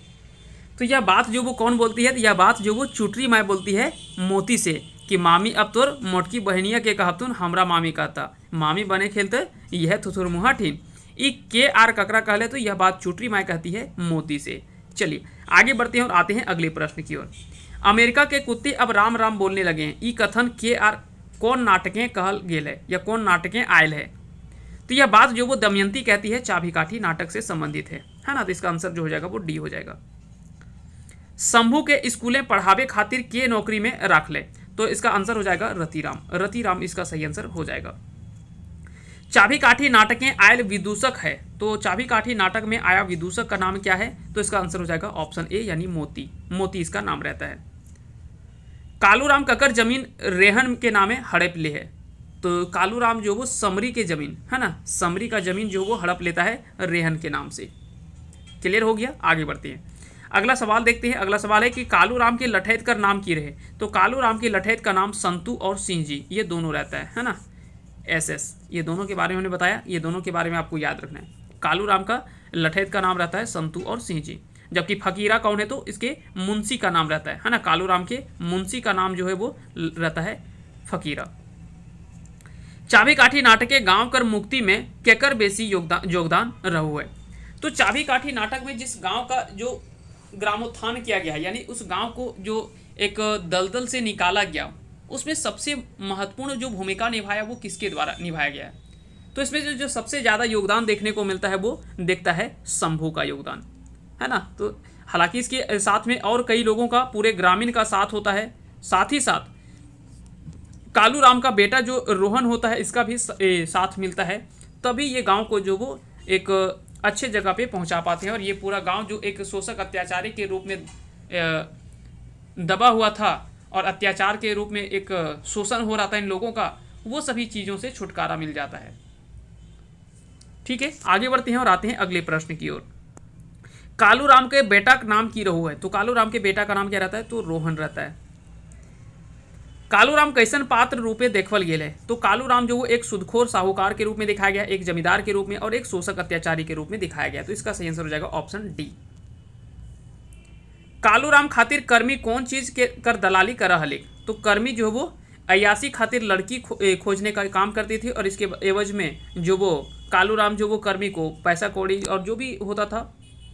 तो यह बात जो वो कौन बोलती है, तो यह बात जो वो चुटरी माई बोलती है मोती से कि मामी अब तोर मोटकी बहनिया के कहतुन हमरा मामी कहता, मामी बने खेलते यह थुथुर मुहा ठीन ई के आर ककरा कहले। तो यह बात चुटरी माई कहती है मोती से। चलिए आगे बढ़ते हैं और आते हैं अगले प्रश्न की ओर। अमेरिका के कुत्ते अब राम राम बोलने लगे हैं, ई कथन के आर कौन नाटकें कहल गेल है या कौन नाटकें आयल है। तो यह बात जो वो दमयंती कहती है चाबी काठी नाटक से संबंधित है ना। तो इसका आंसर जो हो जाएगा वो डी हो जाएगा। शंभू के स्कूलें पढ़ावे खातिर के नौकरी में रख ले। तो इसका आंसर हो जाएगा रतिराम। रतिराम इसका सही आंसर हो जाएगा। चाबी काठी नाटकें आयल विदूषक है। तो चाबी काठी नाटक में आया विदूषक का नाम क्या है, तो इसका आंसर हो जाएगा ऑप्शन ए यानी मोती। मोती इसका नाम रहता है। कालूराम ककर जमीन रेहन के नामे हड़प ले है। तो कालूराम जो वो समरी के जमीन है ना, समरी का जमीन जो वो हड़प लेता है रेहन के नाम से। क्लियर हो गया। आगे बढ़ते हैं। अगला सवाल देखते हैं। अगला सवाल है कि कालूराम के लठैत कर नाम की रहे। तो कालूराम के लठैत का नाम संतू और सिंह जी ये दोनों रहता है ना। एस ये दोनों के बारे में उन्हें बताया, ये दोनों के बारे में आपको याद रखना है। कालूराम का लठैत का नाम रहता है संतू और सिंह जी, जबकि फकीरा कौन है, तो इसके मुंशी का नाम रहता है ना। कालूराम के मुंशी का नाम जो है वो रहता है फकीरा। चाबी काठी नाटक के गांव कर मुक्ति में केकर बेसी योगदान रहू है। तो चाबी काठी नाटक में जिस गांव का जो ग्रामोत्थान किया गया है, यानी उस गांव को जो एक दलदल से निकाला गया, उसमें सबसे महत्वपूर्ण जो भूमिका निभाया वो किसके द्वारा निभाया गया है। तो इसमें जो सबसे ज़्यादा योगदान देखने को मिलता है वो देखता है शंभू का योगदान, है ना। तो हालांकि इसके साथ में और कई लोगों का, पूरे ग्रामीण का साथ होता है। साथ ही साथ कालूराम का बेटा जो रोहन होता है, इसका भी साथ मिलता है, तभी ये गांव को जो वो एक अच्छे जगह पे पहुंचा पाते हैं। और ये पूरा गांव जो एक शोषक अत्याचारी के रूप में दबा हुआ था और अत्याचार के रूप में एक शोषण हो रहा था इन लोगों का, वो सभी चीज़ों से छुटकारा मिल जाता है। ठीक है, आगे बढ़ते हैं और आते हैं अगले प्रश्न की ओर। कालूराम के बेटा का नाम की रहू है। तो कालूराम के बेटा का नाम क्या रहता है, तो रोहन रहता है। कालूराम कैसन पात्र रूपे देखवल गेल है। तो कालूराम जो वो एक सुदखोर साहूकार के रूप में दिखाया गया, एक जमींदार के रूप में और एक शोषक अत्याचारी के रूप में दिखाया गया। तो इसका सही आंसर हो जाएगा ऑप्शन डी। कालूराम खातिर कर्मी कौन चीज के कर दलाली करा हले। तो कर्मी जो वो अयासी खातिर लड़की खोजने का काम करती थी और इसके एवज में जो वो कालूराम जो वो कर्मी को पैसा कौड़ी और जो भी होता था,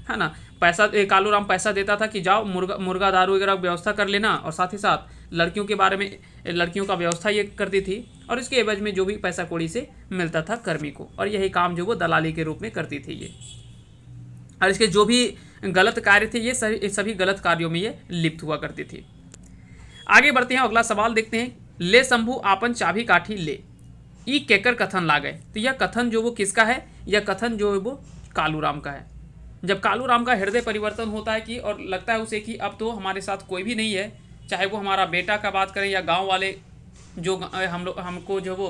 है ना, पैसा कालूराम पैसा देता था कि जाओ मुर्गा दारू वगैरह व्यवस्था कर लेना, और साथ ही साथ लड़कियों के बारे में लड़कियों का व्यवस्था ये करती थी और इसके एवज में जो भी पैसा कौड़ी से मिलता था कर्मी को, और यही काम जो वो दलाली के रूप में करती थी ये। और इसके जो भी गलत कार्य थे ये सभी गलत कार्यों में ये लिप्त हुआ करती थी। आगे बढ़ते हैं, अगला सवाल देखते हैं। ले शंभू आपन चाबी काठी ले, ई केकर कथन ला गए। तो यह कथन जो वो किसका है, यह कथन जो है वो कालूराम का है। जब कालूराम का हृदय परिवर्तन होता है कि और लगता है उसे कि अब तो हमारे साथ कोई भी नहीं है, चाहे वो हमारा बेटा का बात करें या गांव वाले जो हमको जो वो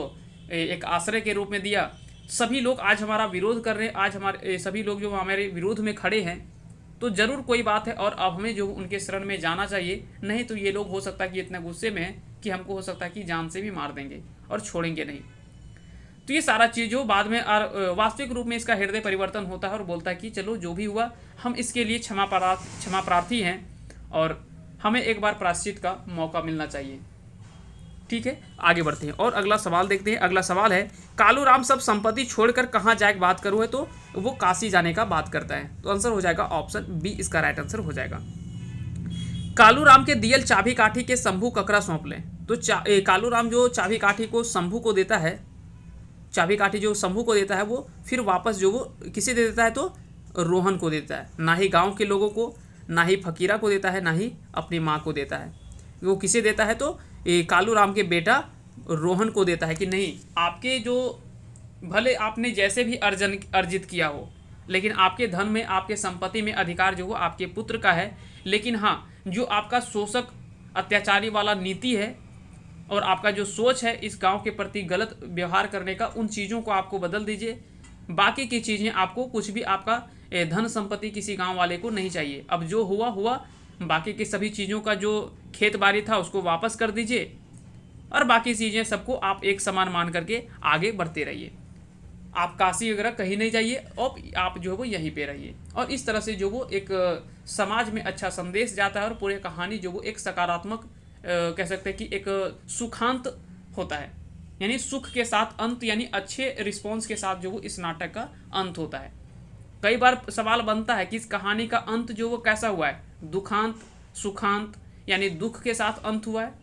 एक आश्रय के रूप में दिया, सभी लोग आज हमारा विरोध कर रहे हैं, आज हमारे सभी लोग जो हमारे विरोध में खड़े हैं। तो ज़रूर कोई बात है और अब हमें जो उनके शरण में जाना चाहिए, नहीं तो ये लोग हो सकता है कि इतने गुस्से में हैं कि हमको हो सकता है कि जान से भी मार देंगे और छोड़ेंगे नहीं। तो ये सारा चीज़ जो बाद में वास्तविक रूप में इसका हृदय परिवर्तन होता है और बोलता है कि चलो जो भी हुआ हम इसके लिए क्षमा प्रार्थी हैं और हमें एक बार प्रायश्चित का मौका मिलना चाहिए। ठीक है, आगे बढ़ते हैं और अगला सवाल देखते हैं। अगला सवाल है, कालूराम सब संपत्ति छोड़कर कहाँ जाए बात करो है, तो वो काशी जाने का बात करता है। तो आंसर हो जाएगा ऑप्शन बी, इसका राइट आंसर हो जाएगा। कालूराम के दियल चाबी काठी के शंभू ककरा सौंप लें। तो कालूराम जो चाबी काठी को शंभू को देता है, चाबी काठी जो शंभू को देता है वो फिर वापस जो वो किसे दे देता है, तो रोहन को देता है। ना ही गांव के लोगों को, ना ही फकीरा को देता है, ना ही अपनी माँ को देता है। वो किसे देता है, तो कालूराम के बेटा रोहन को देता है कि नहीं, आपके जो भले आपने जैसे भी अर्जित किया हो, लेकिन आपके धन में, आपके संपत्ति में अधिकार जो हो आपके पुत्र का है। लेकिन हाँ, जो आपका शोषक अत्याचारी वाला नीति है और आपका जो सोच है इस गांव के प्रति गलत व्यवहार करने का, उन चीज़ों को आपको बदल दीजिए। बाकी की चीज़ें आपको कुछ भी, आपका धन संपत्ति किसी गांव वाले को नहीं चाहिए। अब जो हुआ हुआ, बाकी की सभी चीज़ों का जो खेत बाड़ी था उसको वापस कर दीजिए और बाकी चीज़ें सबको आप एक समान मान करके आगे बढ़ते रहिए। आप काशी वगैरह कहीं नहीं जाइए और आप जो है वो यहीं पे रहिए। और इस तरह से जो वो एक समाज में अच्छा संदेश जाता है और पूरी कहानी जो वो एक सकारात्मक कह सकते हैं कि एक सुखांत होता है, यानी सुख के साथ अंत, यानी अच्छे रिस्पॉन्स के साथ जो वो इस नाटक का अंत होता है। कई बार सवाल बनता है कि इस कहानी का अंत जो वो कैसा हुआ है, दुखांत, सुखांत, यानी दुख के साथ अंत हुआ है।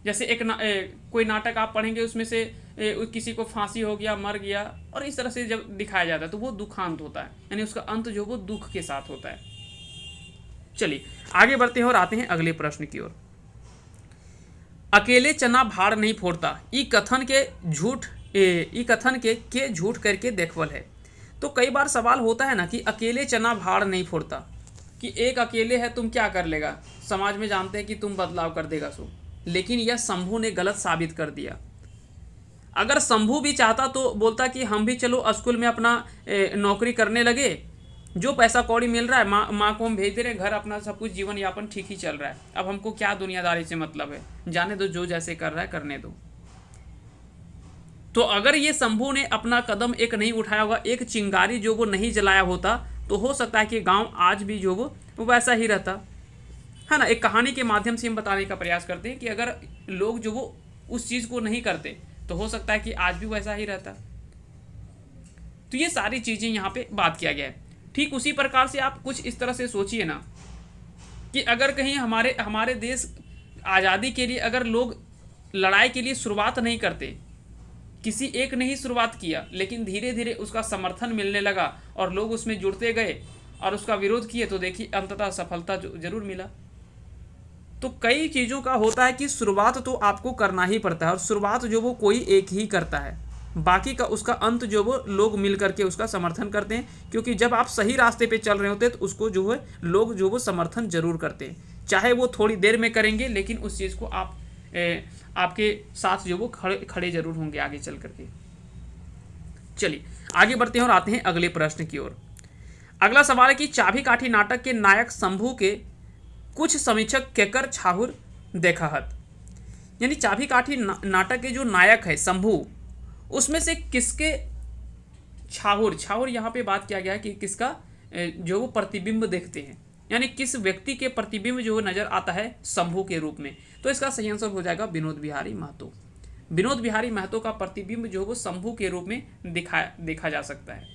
जैसे कोई नाटक आप पढ़ेंगे उसमें से किसी को फांसी हो गया, मर गया, और इस तरह से जब दिखाया जाता है तो वो दुखांत होता है, यानी उसका अंत जो वो दुख के साथ होता है। चलिए आगे बढ़ते हैं और आते हैं अगले प्रश्न की ओर। अकेले चना भाड़ नहीं फोड़ता, ई कथन के झूठ करके देखवल है। तो कई बार सवाल होता है ना कि अकेले चना भाड़ नहीं फोड़ता, कि एक अकेले है तुम क्या कर लेगा, समाज में जानते हैं कि तुम बदलाव कर देगा सो। लेकिन यह शंभू ने गलत साबित कर दिया। अगर शंभू भी चाहता तो बोलता कि हम भी चलो स्कूल में अपना नौकरी करने लगे, जो पैसा कौड़ी मिल रहा है माँ को हम भेज दे रहे हैं, घर अपना सब कुछ जीवन यापन ठीक ही चल रहा है, अब हमको क्या दुनियादारी से मतलब है, जाने दो, जो जैसे कर रहा है करने दो। तो अगर ये शंभू ने अपना कदम एक नहीं उठाया होगा, एक चिंगारी जो वो नहीं जलाया होता, तो हो सकता है कि गांव आज भी जो वो वैसा ही रहता है ना। एक कहानी के माध्यम से हम बताने का प्रयास करते हैं कि अगर लोग जो वो उस चीज़ को नहीं करते तो हो सकता है कि आज भी वैसा ही रहता। तो ये सारी चीज़ें यहाँ पे बात किया गया है। ठीक उसी प्रकार से आप कुछ इस तरह से सोचिए ना कि अगर कहीं हमारे देश आज़ादी के लिए अगर लोग लड़ाई के लिए शुरुआत नहीं करते, किसी एक ने ही शुरुआत किया, लेकिन धीरे धीरे उसका समर्थन मिलने लगा और लोग उसमें जुड़ते गए और उसका विरोध किए, तो देखिए अंततः सफलता जरूर मिला। तो कई चीज़ों का होता है कि शुरुआत तो आपको करना ही पड़ता है, और शुरुआत जो वो कोई एक ही करता है, बाकी का उसका अंत जो वो लोग मिल करके उसका समर्थन करते हैं। क्योंकि जब आप सही रास्ते पे चल रहे होते हैं तो उसको जो है लोग जो वो समर्थन जरूर करते हैं, चाहे वो थोड़ी देर में करेंगे, लेकिन उस चीज़ को आपके साथ जो वो खड़े जरूर होंगे आगे चल करके। चलिए आगे बढ़ते हैं और आते हैं अगले प्रश्न की ओर। अगला सवाल है कि चाबी काठी नाटक के नायक शंभू के कुछ समीक्षक केकर छाहुर देखाहत, यानी चाबी काठी नाटक के जो नायक है शंभू, उसमें से किसके छाहुर यहाँ पे बात किया गया है कि किसका जो वो प्रतिबिंब देखते हैं, यानी किस व्यक्ति के प्रतिबिंब जो नजर आता है शंभू के रूप में। तो इसका सही आंसर हो जाएगा विनोद बिहारी महतो। विनोद बिहारी महतो का प्रतिबिंब जो वो शंभू के रूप में देखा जा सकता है।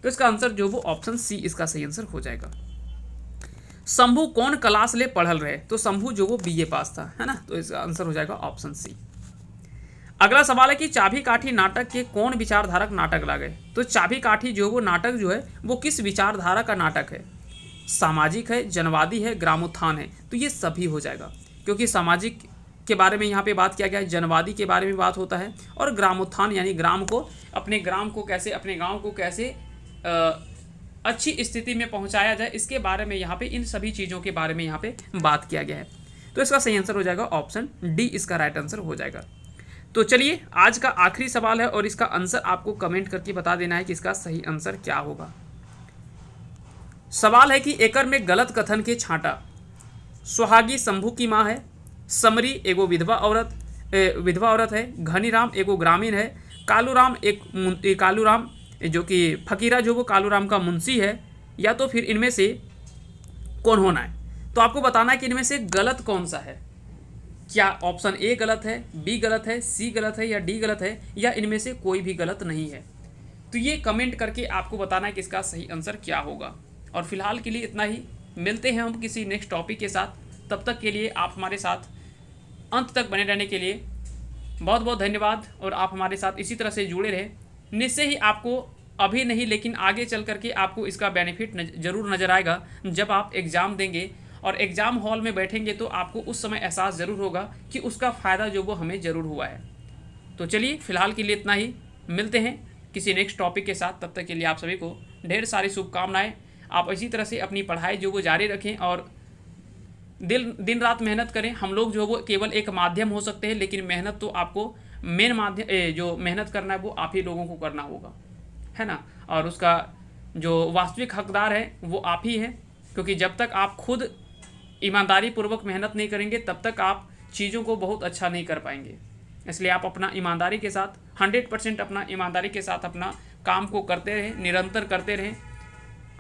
तो इसका आंसर जो वो ऑप्शन सी इसका सही आंसर हो जाएगा। शंभू कौन क्लास ले पढ़ल रहे, तो शंभू जो वो बीए पास था, है ना। तो इसका आंसर हो जाएगा ऑप्शन सी। अगला सवाल है कि चाबी काठी नाटक के कौन विचारधारक नाटक लागे, तो चाबी काठी जो वो नाटक जो है वो किस विचारधारा का नाटक है, सामाजिक है, जनवादी है, ग्रामोत्थान है। तो ये सभी हो जाएगा, क्योंकि सामाजिक के बारे में यहाँ पे बात किया गया है, जनवादी के बारे में बात होता है, और ग्रामोत्थान यानी अपने गांव को कैसे अच्छी स्थिति में पहुंचाया जाए, इसके बारे में यहाँ पे, इन सभी चीज़ों के बारे में यहाँ पे बात किया गया है। तो इसका सही आंसर हो जाएगा ऑप्शन डी, इसका राइट आंसर हो जाएगा। तो चलिए आज का आखिरी सवाल है और इसका आंसर आपको कमेंट करके बता देना है कि इसका सही आंसर क्या होगा। सवाल है कि एकर में गलत कथन के छांटा। सुहागी शंभू की माँ है, समरी एगो विधवा औरत है, घनीराम एगो ग्रामीण है, कालूराम जो कि फकीरा जो वो कालूराम का मुंशी है, या तो फिर इनमें से कौन होना है। तो आपको बताना है कि इनमें से गलत कौन सा है। क्या ऑप्शन ए गलत है, बी गलत है, सी गलत है या डी गलत है, या इनमें से कोई भी गलत नहीं है। तो ये कमेंट करके आपको बताना है कि इसका सही आंसर क्या होगा। और फिलहाल के लिए इतना ही, मिलते हैं हम किसी नेक्स्ट टॉपिक के साथ। तब तक के लिए आप हमारे साथ अंत तक बने रहने के लिए बहुत बहुत धन्यवाद। और आप हमारे साथ इसी तरह से जुड़े रहें। निश्चय ही आपको अभी नहीं लेकिन आगे चल करके आपको इसका बेनिफिट ज़रूर नज़र आएगा। जब आप एग्ज़ाम देंगे और एग्ज़ाम हॉल में बैठेंगे तो आपको उस समय एहसास ज़रूर होगा कि उसका फ़ायदा जो वो हमें ज़रूर हुआ है। तो चलिए फिलहाल के लिए इतना ही, मिलते हैं किसी नेक्स्ट टॉपिक के साथ। तब तक के लिए आप सभी को ढेर सारी शुभकामनाएं। आप इसी तरह से अपनी पढ़ाई जो वो जारी रखें और दिन रात मेहनत करें। हम लोग जो वो केवल एक माध्यम हो सकते हैं, लेकिन मेहनत तो आपको मेन माध्यम जो मेहनत करना है वो आप ही लोगों को करना होगा, है ना। और उसका जो वास्तविक हकदार है वो आप ही हैं, क्योंकि जब तक आप खुद ईमानदारी पूर्वक मेहनत नहीं करेंगे तब तक आप चीज़ों को बहुत अच्छा नहीं कर पाएंगे। इसलिए आप अपना ईमानदारी के साथ 100% अपना ईमानदारी के साथ अपना काम को करते रहें, निरंतर करते रहें,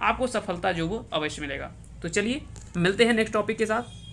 आपको सफलता जो वो अवश्य मिलेगा। तो चलिए मिलते हैं नेक्स्ट टॉपिक के साथ।